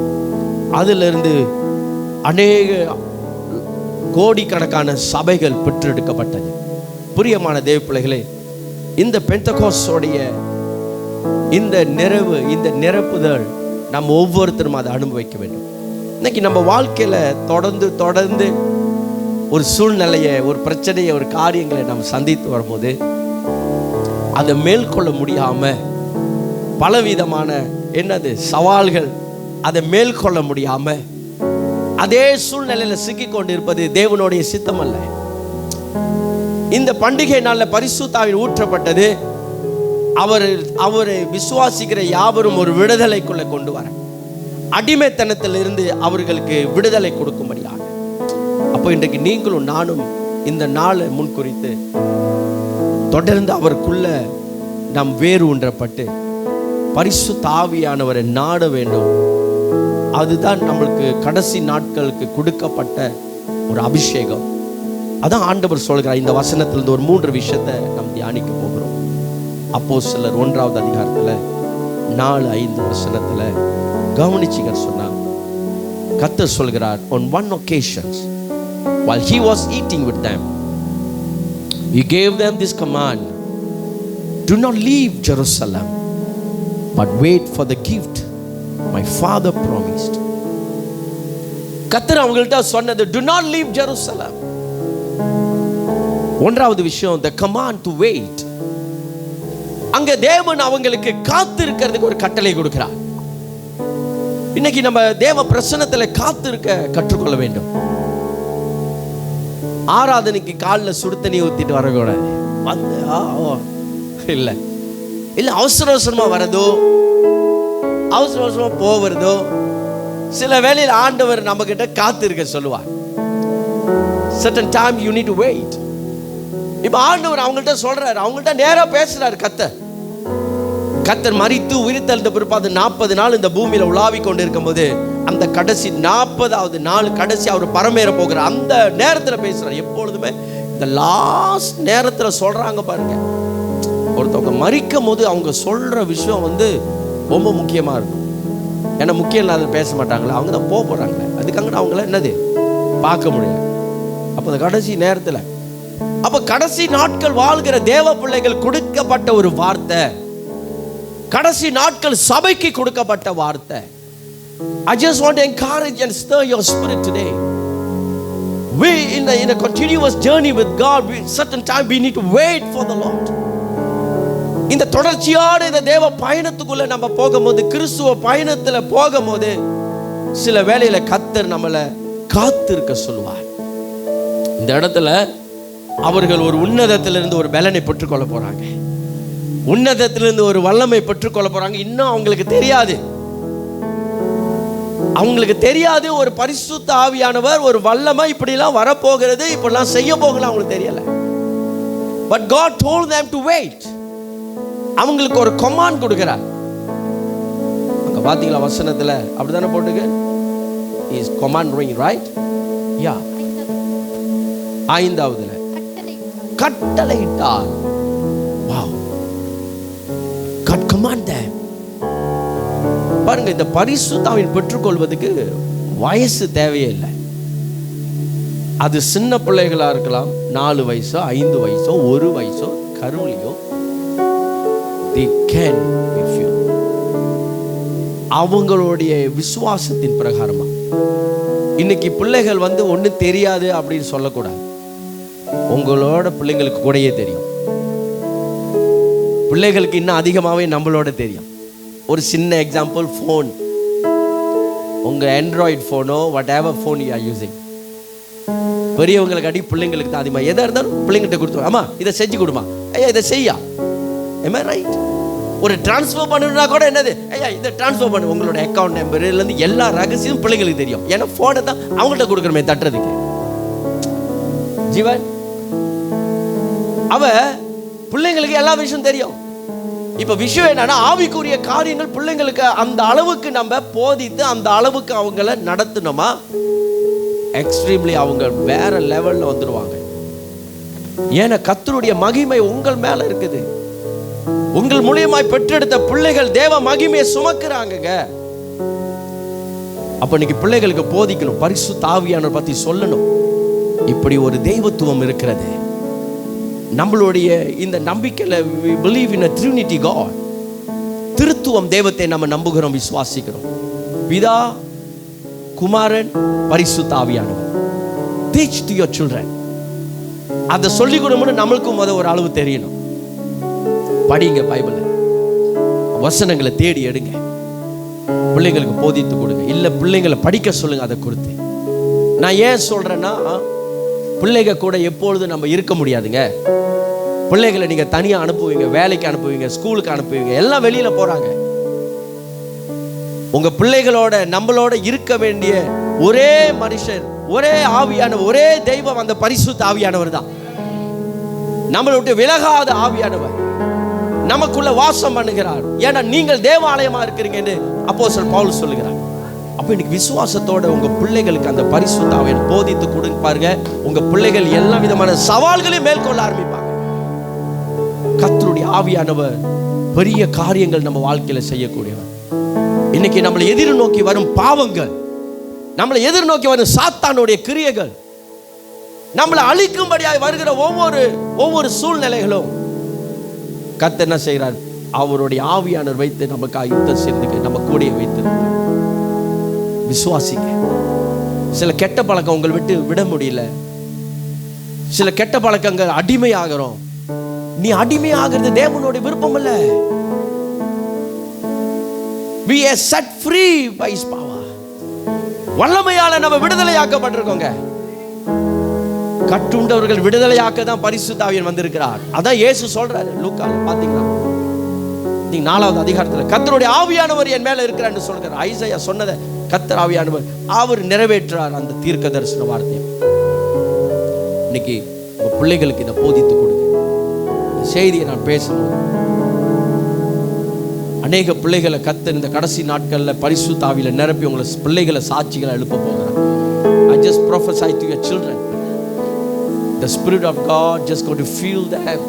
அதிலிருந்து அநேக கோடிக்கணக்கான சபைகள் பெற்றெடுக்கப்பட்டது. பிரியமான தேவ பிள்ளைகளே, இந்த பெந்தகோஸ்டோடைய இந்த நிறைவு, இந்த நிரப்புதல் நம்ம ஒவ்வொருத்தரும் அதை அனுபவிக்க வேண்டும். இன்னைக்கு நம்ம வாழ்க்கையில தொடர்ந்து ஒரு சூழ்நிலையை, ஒரு பிரச்சனையை, ஒரு காரியங்களை நம்ம சந்தித்து வரும்போது அதை மேற்கொள்ள முடியாம பலவிதமான என்னது சவால்கள் அதை மேற்கொள்ள முடியாம அதே சூழ்நிலையில சிக்கி கொண்டிருப்பது தேவனுடைய சித்தம் அல்ல. இந்த பண்டிகை நாள்ல பரிசுத்தாவின் ஊற்றப்பட்டது அவரை விசுவாசிக்கிற யாவரும் ஒரு விடுதலைக்குள்ள கொண்டு வர, அடிமைத்தனத்திலிருந்து அவர்களுக்கு விடுதலை கொடுக்கும்படியாக. அப்போ இன்றைக்கு நீங்களும் நானும் இந்த நாளை முன்குறித்து தொடர்ந்து அவருக்குள்ள நாம் வேறு ஊன்றப்பட்டு பரிசுத்த ஆவியானவரை நாட வேண்டும். அதுதான் நம்மளுக்கு கடைசி நாட்களுக்கு கொடுக்கப்பட்ட ஒரு அபிஷேகம். அதான் ஆண்டவர் சொல்கிறார். இந்த வசனத்திலிருந்து ஒரு 3 விஷயத்தை நாம் தியானிக்க போகிறோம். அப்போஸ்தலர் 1வது அதிகாரத்தில் 4-5 வசனத்தில் கவனிச்சிங்க சொன்னா, கர்த்தர் சொல்கிறார், on one occasion while he was eating with them he gave them this command, do not leave Jerusalem but wait for the gift my father promised. கர்த்தர் அவங்கள்ட்ட சொன்னது do not leave Jerusalem. ஒன்றாவது விஷயம், the command to wait. அங்க தேவன் அவங்களுக்கு காத்திருக்கிறதுக்கு ஒரு கட்டளை கொடுக்கிறார். இன்னைக்கு நம்ம தேவ பிரசன்னத்துல காத்திருக்க கற்றுக்கொள்ள வேண்டும். ஆராதனைக்கு காலில் சுடு தண்ணி ஊத்திட்டு வரக்கூடாது. வந்து இல்ல இல்ல அவசர அவசரமா வரதோ, அவசர அவசரமா போவதோ. சில வேளையில் ஆண்டவர் நம்ம கிட்ட காத்திருக்க சொல்லுவார். certain time you need to wait. இப்ப ஆண்டவர் அவங்கள்ட்ட சொல்றாரு, அவங்கள்ட்ட நேரா பேசுறாரு. கர்த்தர் மரித்து உயிர்த்தெழுந்த பிற்பாடு 40 நாள் இந்த பூமியில உலாவி கொண்டு இருக்கும் போது அந்த கடைசி 40வது நாள் கடைசி அவர் பரமேற போகிற அந்த நேரத்துல பேசுறாரு. எப்பொழுதுமே இந்த லாஸ்ட் நேரத்துல சொல்றாங்க பாருங்க. ஒருத்தவங்க மரிக்கும் போது அவங்க சொல்ற விஷயம் ரொம்ப முக்கியமா இருக்கும். ஏன்னா முக்கியம் இல்லாத பேச மாட்டாங்களே, அவங்க தான் போறாங்க. அதுக்காக அவங்கள என்னது பார்க்க முடியல. அப்ப அந்த கடைசி நேரத்துல, அப்ப கடைசி நாட்கள் வாழ்கிற தேவ பிள்ளைகள் கொடுக்கப்பட்ட ஒரு வார்த்தை, கடைசி நாட்கள் சபைக்கு கொடுக்கப்பட்ட வார்த்தை. I just want to encourage and stir your spirit today. We in a continuous journey with God, certain time we need to wait for the Lord. இந்த தொடர்ச்சியான இந்த தேவ பயணத்துக்குள்ள நம்ம போகும்போது, கிறிஸ்துவ பயணத்துல போகும்போது சில வேளையில கர்த்தர் நம்மளை காத்திருக்க சொல்லுவார். இந்த இடத்துல அவர்கள் ஒரு உன்னதத்திலிருந்து ஒரு பலனை பெற்றுக்கொள்ள போறாங்க. உன்னதத்திலிருந்து ஒரு வல்லமை பெற்றுக்கொள்ள போறாங்க. இன்னும் அவங்களுக்கு தெரியாது ஒரு பரிசுத்த ஆவியானவர், ஒரு வல்லமை இப்படிலாம் வரப்போகிறது, இப்படிலாம் செய்ய போகலாம் அவங்களுக்கு தெரியல. But God told them to wait. அவங்களுக்கு ஒரு கமாண்ட் கொடுக்கிறார். அங்க பாத்தீங்களா வசனத்துல அப்படிதானே போட்டுங்க, is commanding, right? Yeah. 5வதுல கட்டளையிட்டார். Wow. God command them. பாருங்க, இந்த பரிசுத்த ஆவியை பெற்றுக்கொள்வதற்கு வயசு தேவையே இல்லை. அது சின்ன பிள்ளைகளா இருக்கலாம், 4 வயசோ 5 வயசோ 1 வயசோ கருவிலையோ, they can be filled. அவங்களுடைய விசுவாசத்தின் பிரகாரமா. இன்னைக்கு பிள்ளைகள் ஒன்றும் தெரியாது அப்படின்னு சொல்லக்கூடாது. உங்களோட பிள்ளைங்களுக்கு கூடயே தெரியும். பிள்ளைகளுக்கு இன்னும் அதிகமாகவே நம்மளோட தெரியும். ஒரு சின்ன எக்ஸாம்பிள், ஃபோன். உங்க ஆண்ட்ராய்டு ஃபோனோ whatever phone you are using, பெரியவங்களுக்கு அடி பிள்ளைங்களுக்கு தான் அதிகமாக. எதாக இருந்தாலும் பிள்ளைங்கிட்ட கொடுத்துருவோம். ஆமா இதை செஞ்சு கொடுமா, ஐயா இதை செய்யா, ரைட். ஒரு டிரான்ஸ்ஃபர் பண்ணணும்னா கூட என்னது, ஐயா இதை டிரான்ஸ்ஃபர் பண்ணு. உங்களோட அக்கௌண்ட் நம்பர்லேருந்து எல்லா ரகசியமும் பிள்ளைங்களுக்கு தெரியும். ஏன்னா ஃபோனை தான் அவங்கள்ட்ட கொடுக்குறமே தட்டுறதுக்கு. ஜீவன் அவ பிள்ளைங்களுக்கு எல்லா விஷயம் தெரியும். இப்ப விஷயம் என்னன்னா, ஆவிக்குரிய காரியங்கள் பிள்ளைங்களுக்கு அந்த அளவுக்கு நம்ம போதித்து அந்த அளவுக்கு அவங்கள நடத்தணுமா, எக்ஸ்ட்ரீம்லி அவங்க வேற லெவல்ல வந்துடுவாங்க. ஏன்னா கர்த்தருடைய மகிமை உங்கள் மேல இருக்குது. உங்கள் மூலியமாய் பெற்றெடுத்த பிள்ளைகள் தேவ மகிமையை சுமக்குறாங்க. அப்ப இன்னைக்கு பிள்ளைகளுக்கு போதிக்கணும், பரிசுத்த ஆவியானவரை பத்தி சொல்லணும். இப்படி ஒரு தெய்வத்துவம் இருக்கிறது. நம்மளுடைய இந்த நம்பிக்கையில we believe in a Trinity God. திருத்துவம் தெய்வத்தை நம்ம நம்புகிறோம், விசுவாசிக்கிறோம். பிதா, குமாரன், பரிசுத்த ஆவியானவர். Teach to your children. அதை சொல்லிக் கொடுக்கணும். நம்மளுக்கும் ஒரு அளவு தெரியணும். படிங்க பைபிளை, வசனங்களை தேடி எடுங்க. பிள்ளைங்களுக்கு போதித்து கொடுங்க. இல்லை பிள்ளைங்களை படிக்க சொல்லுங்க, அதை கொடுத்து. நான் ஏன் சொல்றேன்னா, பிள்ளைங்க கூட எப்பொழுதும் நம்ம இருக்க முடியாதுங்க. பிள்ளைகளை நீங்க தனியா அனுப்புவீங்க, வேலைக்கு அனுப்புவீங்க, ஸ்கூலுக்கு அனுப்புவீங்க, எல்லாம் வெளியில போறாங்க. உங்க பிள்ளைகளோட நம்மளோட இருக்க வேண்டிய ஒரே மனுஷர், ஒரே ஆவியானவர், ஒரே தெய்வம் அந்த பரிசுத்த ஆவியானவர் தான். நம்மளை விட்டு விலகாத ஆவியானவர் நமக்குள்ள வாசம் பண்ணுகிறார். ஏன்னா நீங்கள் தேவாலயமா இருக்கிறீங்க என்று அப்போஸ்தலன் பவுல் சொல்லுகிறார். அப்ப இன்னைக்கு விசுவாசத்தோட உங்க பிள்ளைகளுக்கு அந்த பரிசுத்த ஆவியை போதித்து கொடுங்க பாருங்க. உங்க பிள்ளைகள் எல்லா விதமான சவால்களையும் மேற்கொள்ள ஆரம்பிப்பாங்க. கர்த்தருடைய ஆவியானவர் பெரிய காரியங்கள் நம்ம வாழ்க்கையில செய்யக்கூடியவர். இன்னைக்கு நம்மளை எதிர்நோக்கி வரும் பாவங்கள், நம்மளை எதிர்நோக்கி வரும் சாத்தானுடைய கிரியைகள், நம்மளை அழிக்கும்படியாய் வருகிற ஒவ்வொரு சூழ்நிலைகளும் கர்த்தர் என்ன செய்கிறார்? அவருடைய ஆவியானவர் வைத்து நமக்காக யுத்தம் செய்து நம்ம கூடிய வைத்து விசுவாசிங்க. சில கெட்ட பழக்கம் உங்களை விட்டு விட முடியல. சில கெட்ட பழக்கங்கள் அடிமையாகிறோம். நீ அடிமையாகிறது தேவனுடைய விருப்பம் அல்ல. We are set free by His power. வல்லமையால நம்ம விடுதலையாக்கப்பட்டிருக்கோங்க. கட்டுண்டவர்கள் விடுதலையாக்க தான் பரிசுத்த ஆவியானவர் வந்திருக்கிறார். அதான் இயேசு சொல்றாரு லூக்கால பாத்தீங்கன்னா, நீங்க 4வது அதிகாரத்துல கர்த்தருடைய ஆவியானவர் என் மேல இருக்கிறார்னு சொல்றார். ஐசையா சொன்னதை கர்த்தர் ஆவியானவர் அவர் நிறைவேற்றார் அந்த தீர்க்க தரிசன வார்த்தையை. இன்னைக்கு உங்க பிள்ளைகளுக்கு இதை போதித்து கொடுங்க. செய்தியை நான் பேசும்போது அநேக பிள்ளைகளை கர்த்தர் இந்த கடைசி நாட்கள்ல பரிசுத்த ஆவியில நிரப்பி உங்களை பிள்ளைகளை சாட்சிகளை எழுப்ப போகிறார். I just prophesy to your children. The Spirit of God just going to fill them.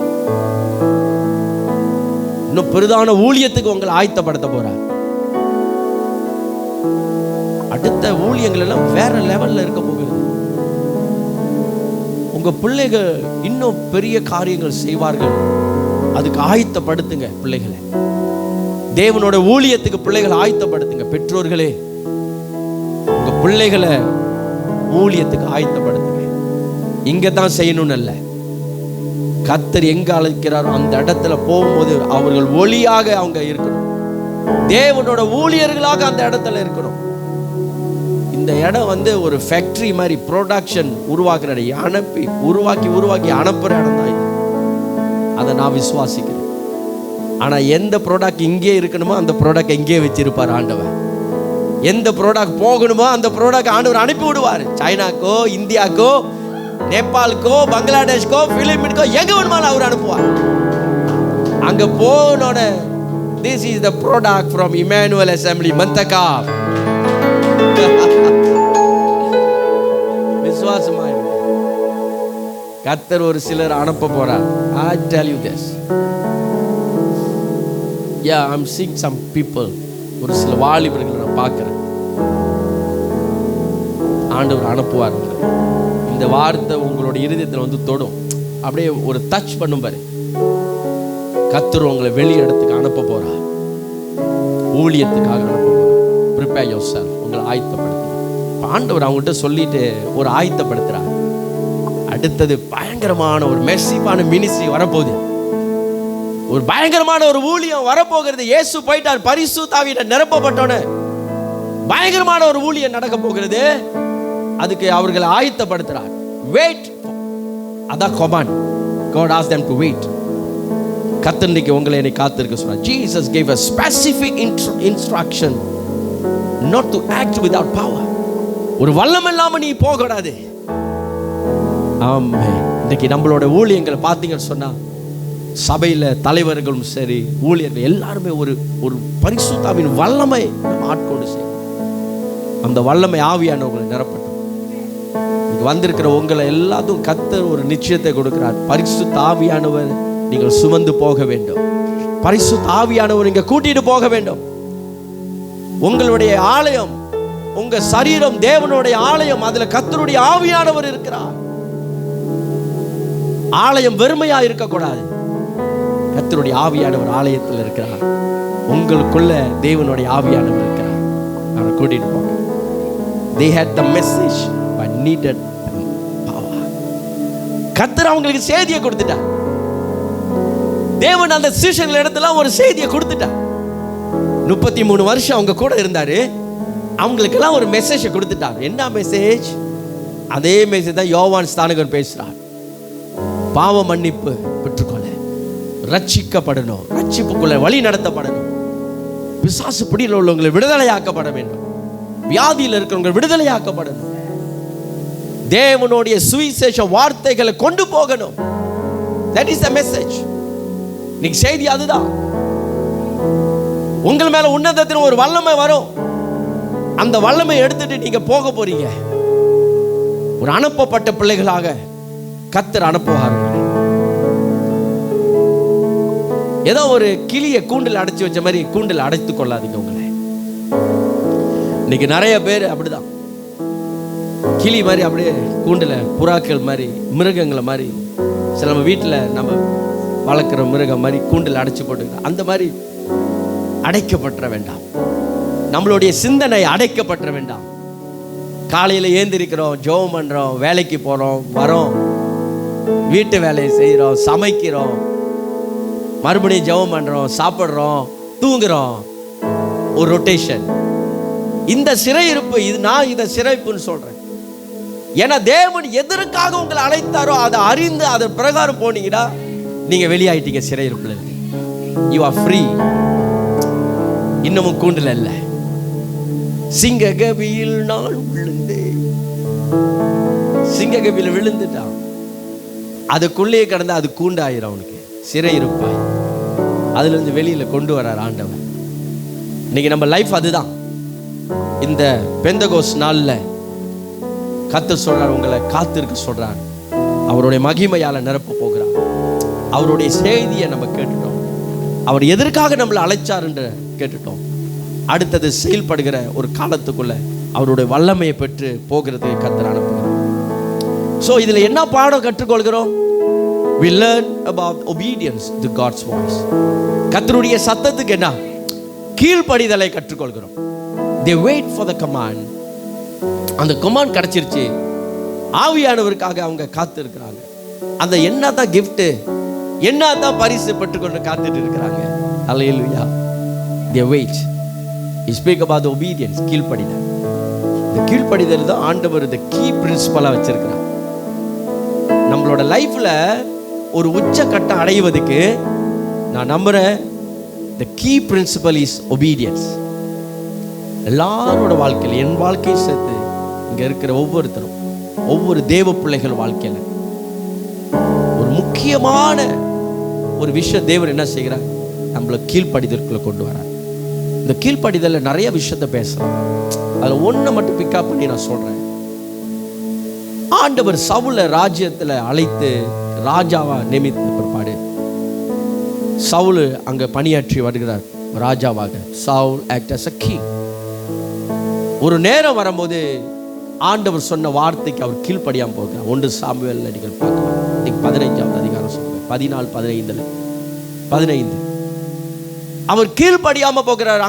இன்னும் பெரிதான ஊழியத்துக்கு உங்களை ஆயத்தப்படுத்த போறார். அடுத்த ஊழியங்கள் எல்லாம் வேற லெவல்ல இருக்க போகிறது. உங்க பிள்ளைகள் இன்னும் பெரிய காரியங்கள் செய்வார்கள். அதுக்கு ஆயத்தப்படுத்துங்க பிள்ளைகளை. தேவனோட ஊழியத்துக்கு பிள்ளைகளை ஆயத்தப்படுத்துங்க. பெற்றோர்களே, உங்க பிள்ளைகளை ஊழியத்துக்கு ஆயத்தப்படுத்துங்க. இங்க தான் செய்யணும்னு அல்ல, கர்த்தர் எங்க அழைக்கிறாரோ அந்த இடத்துல போகும்போது அவர்கள் ஒளியாக அவங்க இருக்கணும். தேவனோட ஊழியர்களாக அந்த இடத்துல இருக்கணும். இந்த இடம் ஒரு ஃபேக்டரி மாதிரி ப்ரொடக்ஷன் உருவாக்குற உருவாக்கி அனுப்புற இடம் தான் இது. அதை நான் விசுவாசிக்கிறேன். ஆனா எந்த ப்ராடக்ட் இங்கே இருக்கணுமோ அந்த ப்ராடக்ட் எங்கே வச்சிருப்பார் ஆண்டவர். எந்த ப்ராடக்ட் போகணுமோ அந்த ப்ராடக்ட் ஆண்டவர் அனுப்பி விடுவார். சைனாக்கோ, இந்தியாக்கோ, நேபாளுக்கோ, பங்களாதேஷ்கோ, பிலிப்பீன்ஸ்கோ, எங்க வேணுமாலும் அவர் அனுப்புவார். அங்க போனோட this is the product from Emmanuel Assembly Mantaka. விசுவாசமா இருக்கு. கர்த்தர் ஒரு சிலர் அனுப்ப போறார். I tell you this. Yeah, I'm seeing some people. ஒரு சில வாலிபர்களை நான் பார்க்கிறேன். ஆண்டவர் அனுப்புவார். இந்த வார்த்தை உங்களோட இருதயத்தில் தொடும். அப்படியே ஒரு டச் பண்ணும் பாரு. கர்த்தர் உங்களை வெளி இடத்துக்கு அனுப்ப போறார். ஊழியத்துக்காக அனுப்ப போறார். Prepare yourself. உங்களை ஆயத்தப்படுத்துங்க. ஆண்டவர் அவங்ககிட்ட சொல்லிட்டு ஒரு ஆயத்தப்படுத்துறார். அடுத்தது பயங்கரமான ஒரு மெர்சிவான மினிஸ்ட்ரி வரப்போகுது. ஒரு பயங்கரமான ஒரு ஊழியம் வரப்போகிறது. இயேசு போயிட்டார், பரிசுத்த ஆவியினால் நிரப்பப்பட்டோன்னு பயங்கரமான ஒரு ஊழியம் நடக்க போகிறது. அதுக்கு அவர்களை ஆயத்தப்படுத்துறார். வெயிட். அதான் command. God asked them to wait. கர்த்தர் உங்களை என்னை காத்திருக்க சொன்னார். Jesus gave a specific instruction not to act without power. ஒரு வல்லம் இல்லாம நீ போக கூடாது. ஆமென். இன்னைக்கு நம்மளோட ஊழியங்களை பார்த்தீங்கன்னு சொன்னா சபையில தலைவர்களும் சரி, ஊழியர்கள் எல்லாருமே ஒரு பரிசுத்த ஆவியின் வல்லமை நம்ம ஆட்கொண்டு செய்யணும். அந்த வல்லமை ஆவியானவர்களை நிரப்பட்டும். இங்க வந்திருக்கிற உங்களை எல்லாத்துக்கும் கர்த்தர் ஒரு நிச்சயத்தை கொடுக்கிறார். பரிசுத்த ஆவியானவர் நீங்கள் சுமந்து போக வேண்டும். பரிசுத்த ஆவியானவர் இங்க கூட்டிட்டு போக வேண்டும். உங்களுடைய ஆலயம், உங்க சரீரம் தேவனுடைய ஆலயம். அதுல கர்த்தருடைய ஆவியானவர் இருக்கிறார். ஆலயம் வெறுமையா இருக்கக்கூடாது. கர்த்தருடைய ஆவியானவர் ஆலயத்தில் இருக்கிறார். உங்களுக்குள்ள தேவனுடைய ஆவியானவர் இருக்கிறார். அவரை கூட்டிட்டு போங்க. They had the message but needed power. கர்த்தர் அவங்களுக்கு செய்தியை கொடுத்துட்டார். தேவன் அந்த சீஷர்கள் இடத்துல ஒரு செய்தியை கொடுத்துட்டார். 33 வருஷம் அவங்க கூட இருந்தாரு. அவங்களுக்கெல்லாம் ஒரு மெசேஜை கொடுத்துட்டார். என்ன மெசேஜ்? அதே மெசேஜ் தான் யோவான் ஸ்நானகன் பேசுறார். பாவ மன்னிப்பு பெற்றுக்கொள்ள, ரட்சிக்கப்படணும், ரட்சிப்புக்குள்ள வழி நடத்தப்படணும், பிசாசு பிடியில் உள்ளவங்களை விடுதலையாக்கப்பட வேண்டும், வியாதியில் இருக்கிறவங்க விடுதலையாக்கப்படணும், தேவனுடைய சுவிசேஷ வார்த்தைகளை கொண்டு போகணும். That is the message. நீங்க செய்தி அதுதான். உங்கள் மேல உன்னதத்தின் ஒரு வல்லமை வரும். அந்த வல்லமை எடுத்துட்டு நீங்க போக போறீங்க. ஒரு அனுப்பப்பட்ட பிள்ளைகளாக கர்த்தர் அனுப்புவார். ஏதோ ஒரு கிளியை கூண்டில் அடைச்சு வச்ச மாதிரி கூண்டில் அடைத்துக் கொள்ளாதீங்க உங்களை. இன்னைக்கு நிறைய பேர் அப்படிதான், கிளி மாதிரி அப்படியே கூண்டில், புறாக்கள் மாதிரி, மிருகங்களை மாதிரி, சில நம்ம வீட்டில் நம்ம வளர்க்குற மிருகம் மாதிரி கூண்டில் அடைச்சு போட்டு அந்த மாதிரி அடைக்கப்பட்ட வேண்டாம். நம்மளுடைய சிந்தனை அடைக்கப்பட்ட வேண்டாம். காலையில் ஏந்திரிக்கிறோம், ஜெபம் பண்ணுறோம், வேலைக்கு போகிறோம், வரோம், வீட்டு வேலையை செய்கிறோம், சமைக்கிறோம், மறுபடியும் ஜெபம் பண்ணுறோம், சாப்பிட்றோம், தூங்குறோம். ஒரு ரொட்டேஷன். இந்த சிறையிருப்பு, இது நான் இதை சிறைப்புன்னு சொல்கிறேன். ஏன்னா தேவன் எதற்காக உங்களை அழைத்தாரோ அதை அறிந்து அதன் பிரகாரம் போனீங்கன்னா நீங்கள் வெளியாயிட்டீங்க சிறையிருப்புல. You are free. இன்னமும் கூண்டில் இல்லை. சிங்ககவியில் நான் விழுந்தேன். சிங்ககவியில் விழுந்துட்டான். அதுக்குள்ளேயே கடந்து அது கூண்டாயிரும். அவனுக்கு சிறையிருப்பாய். அதுல இருந்து வெளியில கொண்டு வரார் ஆண்டவர். இன்னைக்கு நம்ம லைஃப் அதுதான். இந்த பெந்தகோஸ் நாள்ல கர்த்தர் சொல்றார், உங்களை காத்திருக்க சொல்றார். அவருடைய மகிமையால நிரப்ப போகிறார். அவருடைய செய்தியை நம்ம கேட்டுட்டோம். அவர் எதற்காக நம்மளை அழைச்சாருன்னு கேட்டுட்டோம். அடுத்தது செயல்படுகிற ஒரு காலத்துக்குள்ள அவருடைய வல்லமையை பெற்று போகிறது கர்த்தர் அனுப்புகிறார். ஸோ இதில் என்ன பாடம் கற்றுக்கொள்கிறோம்? We learn about obedience to God's voice. கர்த்தருடைய சத்தத்துக்கு என்ன? கீழ்ப்படிதலை கற்றுக்கொள்கிறோம். They wait for the command. அந்த கமாண்ட் கிடைச்சிருச்சு. ஆவியானவருக்காக அவங்க காத்து இருக்கிறாங்க. அந்த என்னதான் கிஃப்ட், என்னதான் பரிசு பெற்றுக்கொண்டு காத்துட்டு இருக்கிறாங்க. ஹல்லேலூயா. They wait. He speak about the obedience. கீழ்ப்படிதல். இந்த கீழ்ப்படிதல் தான் ஆண்டவர் the key principle வச்சிருக்கிறார். நம்மளோட லைஃப்ல ஒரு உச்சக்கட்டம் அடைவதற்கு நான் நம்புறேன், the key principle is obedience. எல்லாரோட வாழ்க்கையில், என் வாழ்க்கையை சேர்த்து இங்க இருக்கிற ஒவ்வொருத்தரும், ஒவ்வொரு தேவ பிள்ளைகள் வாழ்க்கையில ஒரு முக்கியமான ஒரு விஷயம் தேவன் என்ன செய்கிறார்? நம்மளை கீழ்ப்படிதலுக்குள்ள கொண்டு வரார். இந்த கீழ்ப்படிதல்ல நிறைய விஷயத்த பேசலாம். அதுல ஒன்றை மட்டும் பிக்கப் பண்ணி நான் சொல்றேன். ஆண்டவர் சவுலை ராஜ்யத்துல அழைத்து ராஜாவா நியமித்த பிற்பாடு சவுல் அங்க பணியாற்றி வருகிறார் ராஜாவாக. Saul act as a king. ஒரு நேரம் வரும்போது ஆண்டவர் சொன்ன வார்த்தைக்கு அவர் கீழ்ப்படியாம போகிறார். 1 சாமுவேல் நீங்கள் பார்க்கலாம். இன்னைக்கு 15வது அதிகாரம் சொல்றேன், 14, 15 அவர் கீழ்ப்படியாம போகிறார்.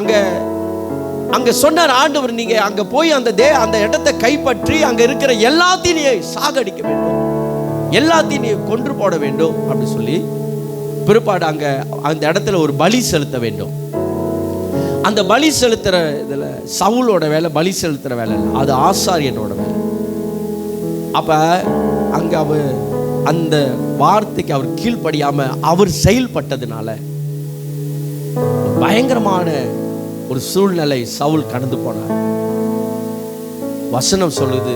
அங்க சொன்னார் ஆண்டவர், நீங்க அங்க போய் அந்த இடத்தை கைப்பற்றி அங்க இருக்கிற எல்லாத்தையும் நீ சாகடிக்க வேண்டும், எல்லாத்தையும் நீ கொன்று போட வேண்டும் அப்படி சொல்லி பிற்பாடு அங்க அந்த இடத்துல ஒரு பலி செலுத்த வேண்டும். அந்த பலி செலுத்துற இதுல சவுலோட வேலை பலி செலுத்துற வேலை இல்லை, அது ஆசாரியனோட வேலை. அப்ப அங்க அவர் அந்த வார்த்தைக்கு அவர் கீழ்ப்படியாம அவர் செயல்பட்டதுனால பயங்கரமான ஒரு சூழ்நிலை சவுல் கடந்து போனார். வசனம் சொல்லுது,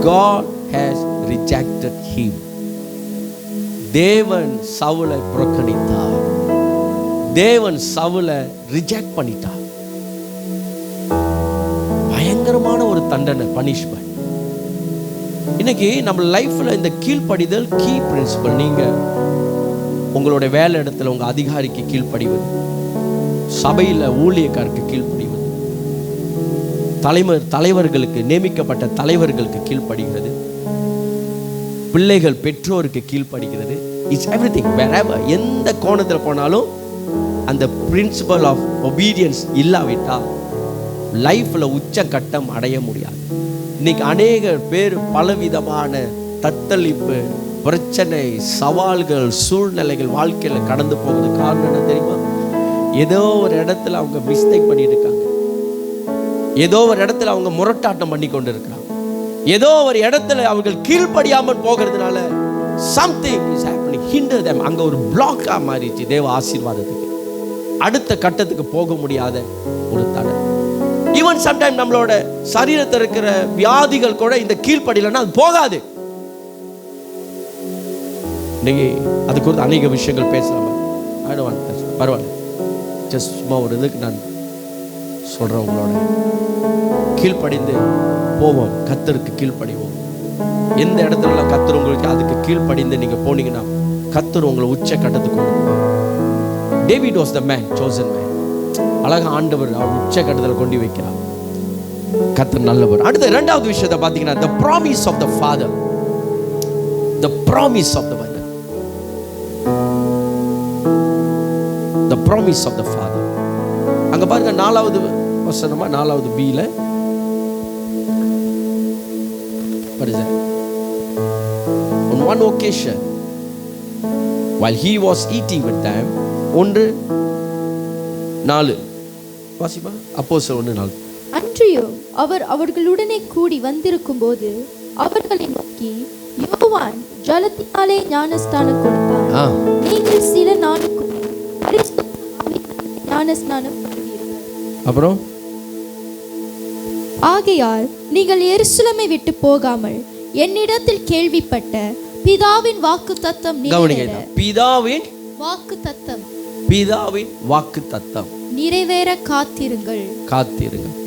God has rejected him. தேவன் சவுலை புறக்கணித்தார். தேவன் சவுலை ரிஜெக்ட் பண்ணிட்டார். பயங்கரமான ஒரு தண்டனை, பனிஷ்மெண்ட். இன்னைக்கு நம்ம லைஃப்ல இந்த கீழ்ப்படிதல் கீ பிரின்சிபல். நீங்க உங்களுடைய வேலை இடத்துல உங்க அதிகாரிக்கு கீழ்ப்படிவது, சபையில் ஊழியக்காருக்கு கீழ்ப்படிவது, தலைவர்களுக்கு நியமிக்கப்பட்ட தலைவர்களுக்கு கீழ்ப்படுகிறது, பிள்ளைகள் பெற்றோருக்கு கீழ்ப்படுகிறது. It's everything. வேறெவர் எந்த கோணத்தில் போனாலும் அந்த பிரின்சிபல் ஆஃப் ஒபீடியன்ஸ் இல்லாவிட்டால் லைஃப்ல உச்சக்கட்டம் அடைய முடியாது. இன்னைக்கு அநேக பேர் பலவிதமான தத்தளிப்பு, பிரச்சனை, சவால்கள், சூழ்நிலைகள் வாழ்க்கையில் கடந்து போகிறது. காரணம் என்ன தெரியுமா? ஏதோ ஒரு இடத்துல அவங்க மிஸ்டேக் பண்ணிட்டு இருக்காங்க, ஏதோ ஒரு இடத்துல அவங்க முரட்டாட்டம் பண்ணி கொண்டு இருக்கிறாங்க, ஏதோ ஒரு இடத்துல அவர்கள் கீழ்ப்படியாமல் போகிறதுனால something is happening, hinder them. அங்க ஒரு பிளாக்கா மாறிச்சு தேவ ஆசீர்வாதத்துக்கு, அடுத்த கட்டத்துக்கு போக முடியாத ஒரு தடை. ஈவன் சம்டைம் நம்மளோட சரீரத்தில் இருக்கிற வியாதிகள் கூட இந்த கீழ்ப்படியலைன்னா அது போகாது. இன்னைக்கு அது குறித்து அநேக விஷயங்கள் பேசலாம், பரவாயில்ல, ஜஸ்ட் சும்மா ஒரு இதுக்கு நான் சொல்றேன். உங்களோட கீழ்ப்படிந்து போவோம், கர்த்தருக்கு கீழ்ப்படிவோம். எந்த இடத்துல கர்த்தர் உங்களுக்கு அதுக்கு கீழ்ப்படிந்து நீங்க போனீங்கன்னா கர்த்தர் உங்களை உச்ச கட்டத்துக்கு கொண்டு போவார். David was the man, chosen man. அழகா ஆண்டவர் அவர் உச்ச கட்டத்தில் கொண்டு வைக்கிறார். கர்த்தர் நல்லவர். அடுத்த இரண்டாவது விஷயத்தை பார்த்தீங்கன்னா the promise of the father, the promise of the father, the promise of the father. அங்க பாருங்க, 4வது வசனமா 4வது B-ல what is that? On one occasion while he was eating with them, 1:4 வாசிப்பா, அப்போஸ்தலர் 1:4. அன்றியோ அவர் அவர்களுடனே கூடி வந்திருக்கும் போது அவர்களை நோக்கி, யோவான் ஜலத்தினாலே ஞானஸ்நானம் கொடுத்தான், நீங்கள் சில நாளுக்கு பரிசுத்த ஆவியினாலே ஞானஸ்நானம் பெறுவீர்கள். அப்புறம் ஆகையால் நீங்கள் எருசலேமை விட்டு போகாமல் என்னிடத்தில் கேள்விப்பட்ட பிதாவின் வாக்குத்தத்தம் நிறைவேற, பிதாவின் வாக்குத்தத்தம் நிறைவேற காத்திருங்கள்.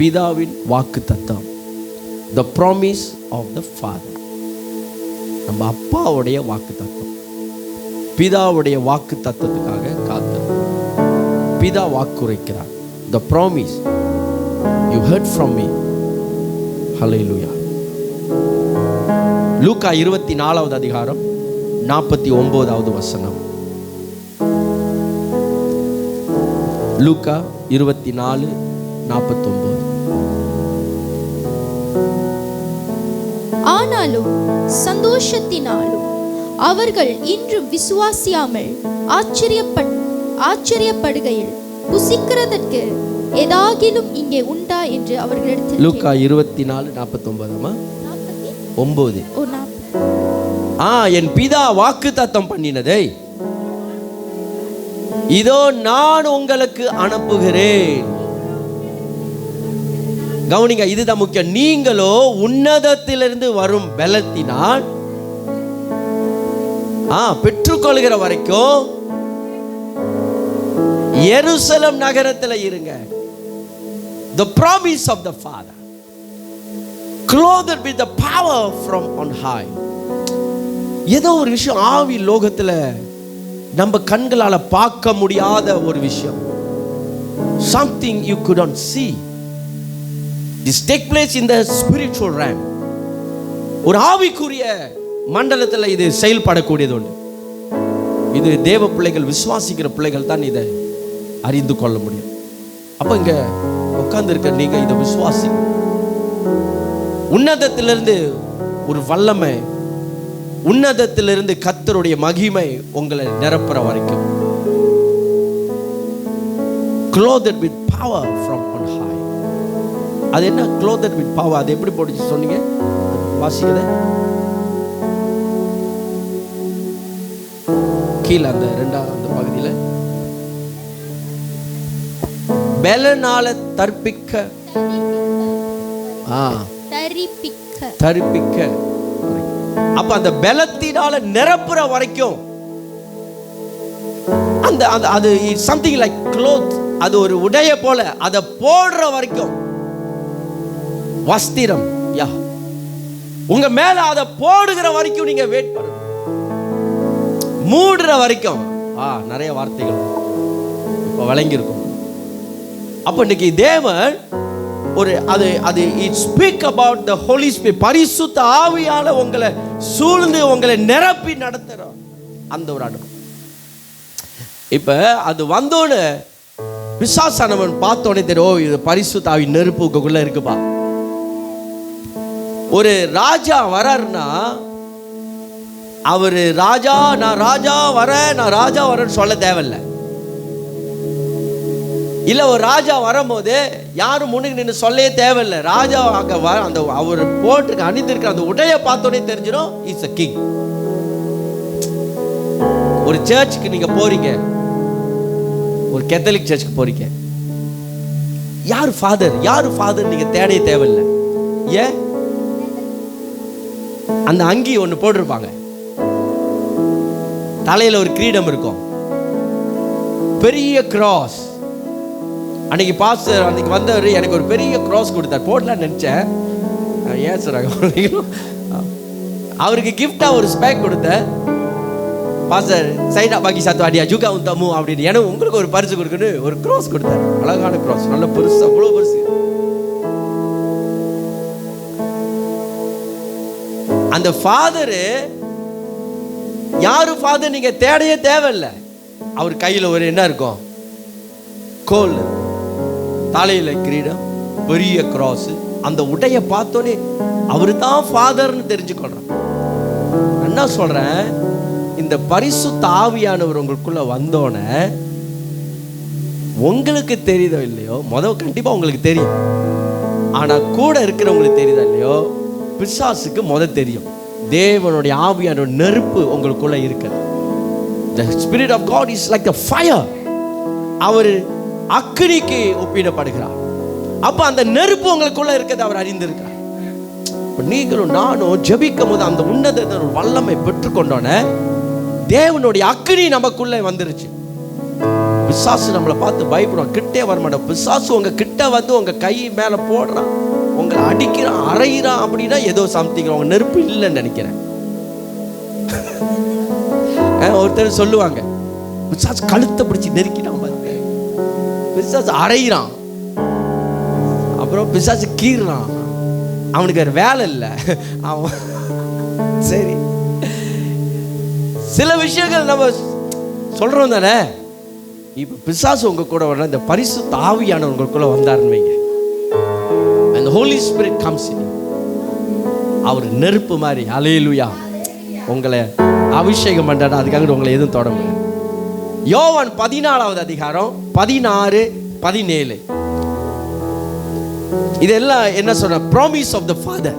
பிதாவின் வாக்குத்தத்தம், the promise of the father. நம்ம அப்பாவுடைய வாக்குத்தத்தம், பிதாவுடைய வாக்குத்தத்தத்துக்காக காத்திருங்கள். பிதா வாக்குரைக்கிறார். the promise you heard from me. Hallelujah. லூக்கா 24வது அதிகாரம் 49வது வசனம். லூக்கா 24:49. ஆனாலும் சந்தோஷத்தினாலும் அவர்கள் இன்றும் விசுவாசியாமல் ஆச்சரியப்படுகையில் புசிக்கிறதற்கு ஏதாகிலும் இங்கே உண்டா என்று அவர்களிடத்தில். லூக்கா 24:49. என் பிதா வாக்குத்தத்தம் பண்ணினதை இதோ நான் உங்களுக்கு அனுப்புகிறேன். கவனிங்க, இதுதான் முக்கியம். நீங்களோ உன்னதத்திலிருந்து வரும் பலத்தினால் பெற்றுக்கொள்கிற வரைக்கும் எருசலேம் நகரத்தில் இருங்க. The promise of the Father, clothed with the power from on high. ஏதோ ஒரு விஷயம் ஆவி லோகத்தில் நம்ம கண்களால பார்க்க முடியாத ஒரு விஷயம். Something you couldn't see. This take place in the spiritual realm. ஒரு ஆவிக்குரிய மண்டலத்தில் இது செயல்படக்கூடியது உண்டு. இது தேவ பிள்ளைகள், விசுவாசிக்கிற பிள்ளைகள் தான் இதை அறிந்து கொள்ள முடியும். அப்ப இங்க உட்கார்ந்து இருக்க நீங்க இதை விசுவாசி. உன்னதத்திலிருந்து ஒரு வல்லமை, உன்னதத்திலிருந்து கர்த்தருடைய மகிமை உங்களை நிரப்புற வரைக்கும். clothed with power from on high. அது என்ன clothed with power? அது எப்படி போட்டுச்சு சொன்னீங்க? வாசிக்கல கீழே அந்த இரண்டாவது பகுதியில் பலனால தரிப்பிக்க. அப்ப அந்த பலத்தினால நிரப்புற வரைக்கும் அந்த அது something like cloth, அது ஒரு உடைய போல, அதை போடுற வரைக்கும் வஸ்திரம் உங்க மேல அதை போடுகிற வரைக்கும் நீங்க வெயிட் பண்ணுங்க. மூடுற வரைக்கும் நிறைய வார்த்தைகள் இப்ப வழங்கி இருக்கும். அப்ப இன்னைக்கு தேவன் ஒரு அது it speak about the Holy Spirit, பரிசுத்த ஆவியால உங்களை சூழ்ந்து உங்களை நிரப்பி நடத்துறோம் அந்த ஒரு அனுபவம். இப்ப அது வந்தோன்னு பிசாசானவன் பார்த்தோன்னே தெரியும், இது பரிசுத்த ஆவி நெருப்புக்குள்ள இருக்குப்பா. ஒரு ராஜா வராருன்னா அவரு ராஜா நான் ராஜா வரேன்னு சொல்ல தேவையில்லை. இல்லை ஒரு ராஜா வரும்போது யாரும் முன்னுக்கு நின்று சொல்லவே தேவையில்லை. ராஜா அங்கே அந்த அவர் போட்டுக்கு அணிந்திருக்கிற அந்த உடையை பார்த்தோன்னே தெரிஞ்சிடும் இஸ் அ கிங். ஒரு சர்ச்சுக்கு நீங்க போறீங்க, ஒரு கேத்தலிக் சர்ச்சுக்கு போறீங்க, யாரு ஃபாதர் நீங்க தேட தேவையில்லை. ஏன்? அந்த அங்கி ஒன்று போட்டிருப்பாங்க, தலையில ஒரு கிரீடம் இருக்கும், பெரிய கிராஸ். அன்னைக்கு பாஸ்டர் அன்னைக்கு வந்தவர் எனக்கு ஒரு பெரிய கிராஸ் கொடுத்தார். போடலான்னு நினைச்சேன். ஏன் சார் அவருக்கு கிஃப்டா ஒரு ஸ்பேக் கொடுத்தேன். பாஸ்டர் சைடா பாக்கி சாத்து அடியா ஜுகா உந்தமு அப்படின்னு எனக்கு உங்களுக்கு ஒரு பரிசு கொடுக்கணும் ஒரு கிராஸ் கொடுத்தார். அழகான கிராஸ், நல்ல பெருசு, அவ்வளோ பெருசு. அந்த ஃபாதரு யாரு ஃபாதர் நீங்க தேடையே தேவையில்லை. அவர் கையில ஒரு என்ன இருக்கும், கோல், தலையில கிரீடம், பெரிய கிராஸ். அந்த உடைய பார்த்தோன்னே அவரு தான் ஃபாதர்னு தெரிஞ்சுக்கொள்றான். என்ன சொல்றேன், இந்த பரிசுத்த ஆவியானவர் உங்களுக்குள்ள வந்தோடனே உங்களுக்கு தெரியுதோ இல்லையோ, கண்டிப்பா உங்களுக்கு தெரியும். ஆனா கூட இருக்கிறவங்களுக்கு தெரியுதோ இல்லையோ, பிசாசுக்கு தெரியும். தேவனுடைய ஆவியான நெருப்பு உங்களுக்குள்ள இருக்குது. The Spirit of God is like a fire. அவர் அக்கினிக்கு ஒப்பிடப்படுகிறார். அப்ப அந்த நெருப்பு உங்களுக்குள்ள இருக்கிறது அவர் அறிந்திருக்கிறார். நீங்களும் நானும் ஜெபிக்கும் போது அந்த உன்னத வல்லமை பெற்றுக்கொண்டோன்னே தேவனுடைய அக்கினி நமக்குள்ள வந்துருச்சு. பிசாசு நம்மளை பார்த்து பயப்படுவான், கிட்டே வரமாட்டோம். பிசாசு உங்க கிட்ட வந்து உங்க கை மேல போடுறான், உங்களை அடிக்கிறான், அரைகிறான் அப்படின்னா ஏதோ சம்திங் உங்க நெருப்பு இல்லைன்னு நினைக்கிறேன். ஒருத்தர் சொல்லுவாங்க, பிசாசு கழுத்தை பிடிச்சி நெருக்கினான், பிசாசு அரைகிறான், அப்புறம் பிசாசு கீறான், அவனுக்கு வேற வேலை இல்லை. அவன் சரி சில விஷயங்கள் நம்ம சொல்றோம் தானே. இப்ப பிசாசு உங்க கூட வர இந்த பரிசுத்த ஆவியானவர் உங்களுக்குள்ள வந்தாருன்னு வைங்க, அந்த ஹோலி ஸ்பிரிட் கம்ஸ் இன். அவர் நெருப்பு மாதிரி ஹல்லேலூயா உங்களை அபிஷேகம் பண்றாரு. அதுக்காக உங்களை எதுவும் தொட முடியாது. யோவான் 14வது அதிகாரம் 16, 17 இதெல்லாம் என்ன சொல்ற, promise of the Father.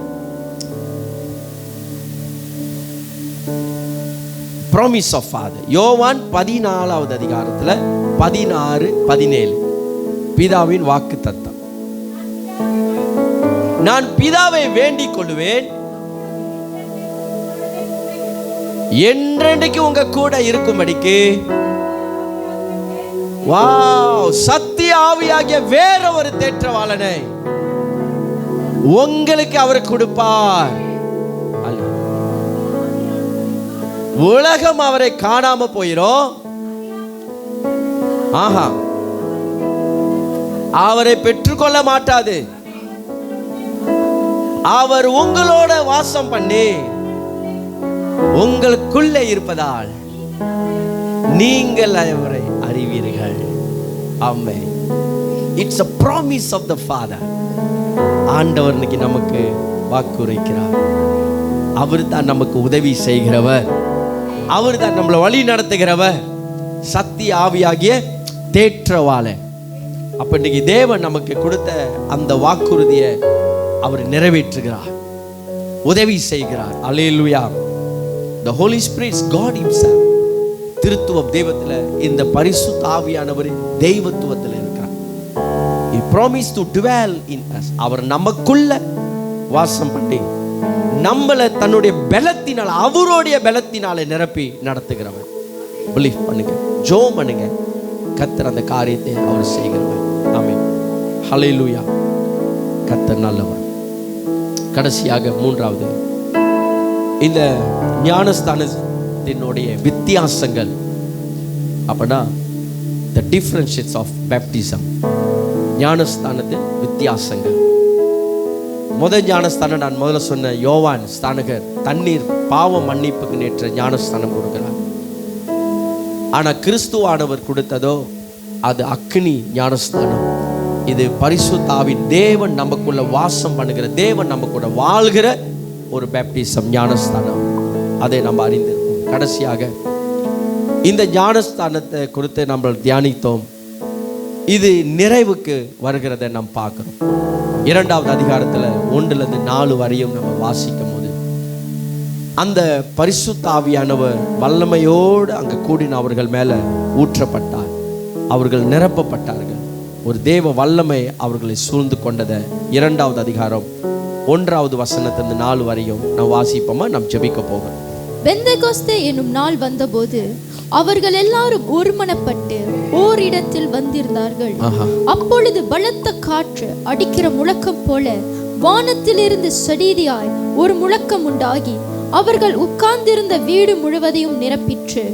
Promise of Father. யோவான் 14வது அதிகாரத்துல 16, 17 பிதாவின் வாக்கு தத்தம். நான் பிதாவை வேண்டிக் கொள்வேன், என்றென்றைக்கு உங்க கூட இருக்கும்படிக்கு சத்திய ஆவியாகிய வேற ஒரு தேற்றவாளனை உங்களுக்கு அவர் கொடுப்பார். உலகம் அவரை காணாம போயிரும், ஆஹா அவரை பெற்றுக்கொள்ள மாட்டாது. அவர் உங்களோட வாசம் பண்ணி உங்களுக்குள்ளே இருப்பதால் நீங்கள் அவரை அறிவீர்கள். ஆமென். It's a promise of the Father. ஆண்டவர் இன்னைக்கு நமக்கு வாக்குரைக்கிறார். அவர் தான் நமக்கு உதவி செய்கிறவர், அவர் தான் நம்மளை வழி நடத்துகிறவர், சத்திய ஆவியாகிய தேற்றவாளன். அப்ப இன்னைக்கு தேவன் நமக்கு கொடுத்த அந்த வாக்குறுதியை அவர் நிறைவேற்றுகிறார், உதவி செய்கிறார். அல்லேலூயா. The Holy Spirit is God himself. திருத்துவம் தெய்வத்தில், இந்த பரிசுத்த ஆவியானவர் தெய்வத்துவத்தில் இருக்கிறார். He promised to dwell in us. அவர் நமக்குள்ள வாசம் பண்ணி நம்மளை தன்னுடைய பலத்தினால், அவருடைய பலத்தினால நிரப்பி நடத்துகிறவர். பிலீவ் பண்ணுங்க, ஜெபம் பண்ணுங்க, கர்த்தர் அந்த காரியத்தை அவர் செய்கிறவர். ஆமென். ஹல்லேலூயா. கர்த்தர் நல்லவர். கடைசியாக 3வது, இந்த ஞானஸ்தானத்தினுடைய வித்தியாசங்கள். அப்படின்னா the differences of baptism. ஞானஸ்தானத்தின் வித்தியாசங்கள். முதல் ஞானஸ்தானம் நான் முதல்ல சொன்ன யோவான் ஸ்தானகர் தண்ணீர் பாவ மன்னிப்புக்கு நேற்ற ஞானஸ்தானம் கொடுக்கிறார். ஆனா கிறிஸ்துவானவர் கொடுத்ததோ அது அக்னி ஞானஸ்தானம். இது பரிசுத்த ஆவி, தேவன் நமக்குள்ள வாசம் பண்ணுகிற, தேவன் நமக்குள்ள வாழ்கிற ஒரு பேப்டிசம் ஞானஸ்தானம். அதை நம்ம அறிந்திருக்கோம். கடைசியாக இந்த ஞானஸ்தானத்தை குறித்து நம்ம தியானித்தோம். இது நிறைவுக்கு வருகிறதை நாம் பார்க்கிறோம். 2வது அதிகாரத்தில் 1-4 வரையும் நம்ம வாசிக்கும் போது அந்த பரிசுத்த ஆவியானவர் வல்லமையோடு அங்கே கூடின அவர்கள் மேலே ஊற்றப்பட்டார். அவர்கள் நிரப்பப்பட்டார்கள். ஒரு தேவ வல்லமை அவர்களை சூழ்ந்து கொண்டதை 2வது அதிகாரம் 1வது வசனத்திலிருந்து 4 வரையும் நாம் வாசிப்போமா? நாம் ஜெபிக்க போகிறோம். பெந்தெகோஸ்தே என்னும் நாள் வந்தபோது அவர்கள் எல்லாரும் ஒருமனப்பட்டு ஓரிடத்தில் வந்திருந்தார்கள். அப்பொழுது பலத்த காற்று அடிக்கிற முழக்கம் போல வானத்திலிருந்து சடீதியாய் ஒரு முழக்கம் உண்டாகி அவர்கள் உட்கார்ந்திருந்த வீடு முழுவதையும் நிரப்பிற்று.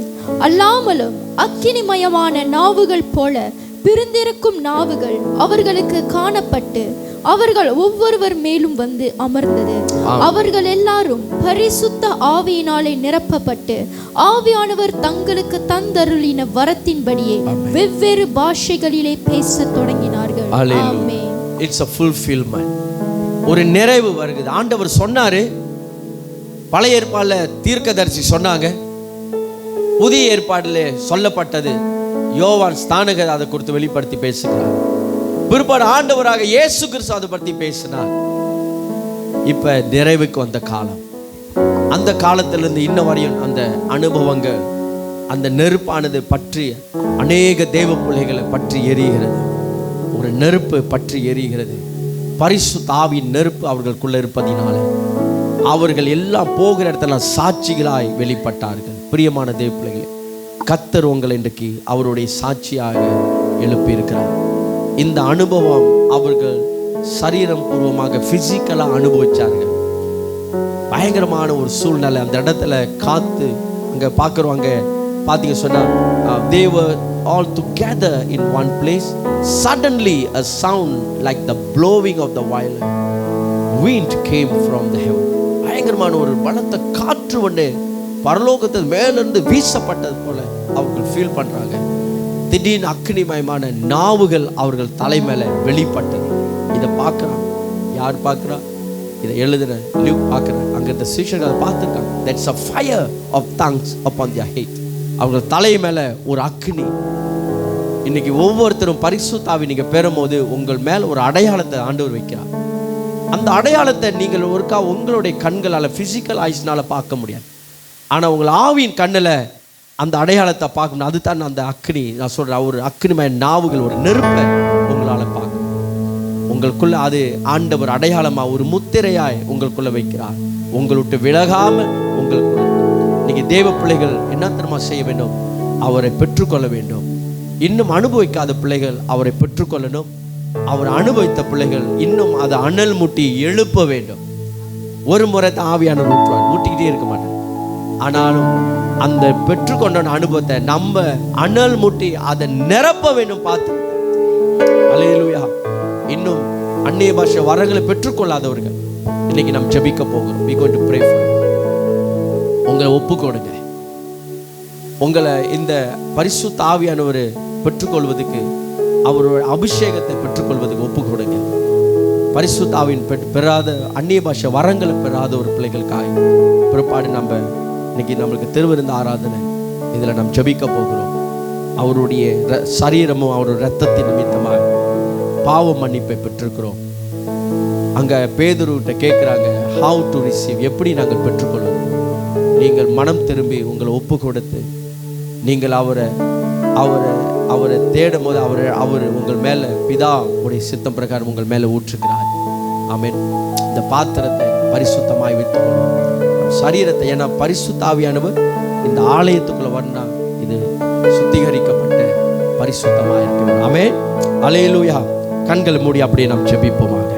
அல்லாமலும் அக்கினிமயமான நாவுகள் போல பிரிந்திருக்கும் நாவுகள் அவர்களுக்கு காணப்பட்டு அவர்கள் ஒவ்வொருவர் மேலும் வந்து அமர்ந்தது. அவர்கள் எல்லாரும் பரிசுத்த ஆவியினாலே நிரப்பப்பட்டு ஆவியானவர் தங்களுக்கு தந்தருளின வரத்தின்படியே வெவ்வேறு பாஷைகளிலே பேசத் தொடங்கினார்கள். ஆமென். It's a fulfillment. ஒரு நிறைவு வருகிறது. ஆண்டவர் சொன்னாரு. பழைய ஏற்பாடுல தீர்க்கதரிசி சொன்னாங்க. புதிய ஏற்பாடுல சொல்லப்பட்டது. யோவான் ஸ்நானகர் அதை குறித்து வெளிப்படுத்தி பேசுகிறார். பிற்பாடு ஆண்டவராக இயேசு கிறிஸ்து அதை பற்றி பேசினார். இப்ப நிறைவுக்கு வந்த காலம். அந்த காலத்திலிருந்து இன்ன வரையும் அந்த அனுபவங்கள், அந்த நெருப்பானது பற்றி அநேக தேவ பிள்ளைகளை பற்றி எரிகிறது. ஒரு நெருப்பு பற்றி எரிகிறது. பரிசுத்த ஆவியின் நெருப்பு அவர்களுக்குள்ள இருப்பதினால அவர்கள் எல்லாம் போகிற இடத்துல சாட்சிகளாய் வெளிப்பட்டார்கள். பிரியமான தேவ பிள்ளைகளே, கர்த்தர் உங்களை இன்றைக்கு அவருடைய சாட்சியாக எழுப்பியிருக்கிறார். இந்த அனுபவம் அவர்கள் சரீரம் பூர்வமாக பிசிக்கலாக அனுபவிச்சார்கள். பயங்கரமான ஒரு சூழ்நிலை. அந்த இடத்துல காத்து அங்கே பார்க்குறவங்க பார்த்தீங்க சொன்னால் they were all together in one place. Suddenly a sound like the blowing of the violent wind came from the heaven. பயங்கரமான ஒரு பலத்த காற்று ஒன்று பரலோகத்தில் மேலிருந்து வீசப்பட்டது போல அவர்கள் ஃபீல் பண்ணுறாங்க. திடீர்னு அக்னிமயமான நாவுகள் அவர்கள் தலைமையில வெளிப்பட்டது. இதை பார்க்குறாங்க. யார் பார்க்குறா? இதை எழுதுன லிவ் பார்க்குறேன். அங்கே இந்த சீஷர்கள் பார்த்துருக்காங்க. That's a fire of tongues upon their head. அவர்கள் தலை மேலே ஒரு அக்னி. இன்னைக்கு ஒவ்வொருத்தரும் பரிசுத்த ஆவி நீங்கள் பெறும்போது உங்கள் மேலே ஒரு அடையாளத்தை ஆண்டவர் வைக்கிறார். அந்த அடையாளத்தை நீங்கள் ஒருக்கா உங்களுடைய கண்களால் ஃபிசிக்கல் ஐஸ்னால பார்க்க முடியாது. ஆனால் உங்கள் ஆவியின் கண்ணில் அந்த அடையாளத்தை பார்க்கணும். அதுதான் அந்த அக்னி. நான் சொல்கிறேன், ஒரு அக்னிமய நாவுகள், ஒரு நெருப்பை உங்களால் பார்க்கணும். உங்களுக்குள்ள அது ஆண்டவர் அடையாளமாக ஒரு முத்திரையாய் உங்களுக்குள்ள வைக்கிறார். உங்களை விட்டு விலகாமல் உங்களுக்குள்ள. இன்னைக்கு தேவ பிள்ளைகள் என்ன தெரியுமா செய்ய வேண்டும்? அவரை பெற்றுக்கொள்ள வேண்டும். இன்னும் அனுபவிக்காத பிள்ளைகள் அவரை பெற்றுக்கொள்ளணும். அவர் அனுபவித்த பிள்ளைகள் இன்னும் அதை அனல் மூட்டி எழுப்ப வேண்டும். ஒரு முறை தான் ஆவியானவர் ஊற்றுவார், ஊட்டிக்கிட்டே இருக்க மாட்டார். ஆனாலும் அந்த பெற்றுக்கொண்ட அனுபவத்தை நம்ம அனல் மூட்டி அதை நிரப்ப வேண்டும். பார்த்து அல்லேலூயா. இன்னும் அந்நிய பாஷை வரங்களை பெற்றுக்கொள்ளாதவர்கள் இன்னைக்கு நாம் ஜெபிக்க போகிறோம். we going to pray for you. உங்களை ஒப்பு கொடுங்க. உங்களை இந்த பரிசுத்த ஆவியானவர் பெற்றுக்கொள்வதற்கு, அவருடைய அபிஷேகத்தை பெற்றுக்கொள்வதற்கு ஒப்பு கொடுங்க. பரிசுத்த ஆவியின் பெறாத அந்நிய பாஷை வரங்களை பெறாத ஒரு பிள்ளைகளுக்காக பிற்பாடு நம்ம இன்னைக்கு நம்மளுக்கு திருவிருந்த ஆராதனை இதில் நாம் ஜெபிக்க போகிறோம். அவருடைய சரீரமும் அவருடைய இரத்தத்தின் நிமித்தமாக பாவ மன்னிப்பை பெற்றிருக்கிறோம். அங்கே பேதுருவிட்ட கேட்குறாங்க, how to receive, எப்படி நாங்கள் பெற்றுக்கொள்வோம்? நீங்கள் மனம் திரும்பி உங்களை ஒப்பு கொடுத்து நீங்கள் அவரை தேடும் போது அவர் உங்கள் மேலே பிதா உடைய சித்தம் பிரகாரம் உங்கள் மேலே ஊற்றுகிறார். ஆமென். இந்த பாத்திரத்தை பரிசுத்தமாய் வைத்துக்கொள்வோம். சரீரத்தை, ஏன்னா பரிசுத்த ஆவியானவர் இந்த ஆலயத்துக்குள்ள வரனா இது சுத்திகரிக்கப்பட்ட பரிசுத்தமாக இருக்க வேண்டும். ஆமென். அல்லேலூயா. கண்களை மூடி அப்படியே நாம் ஜெபிப்போமாக.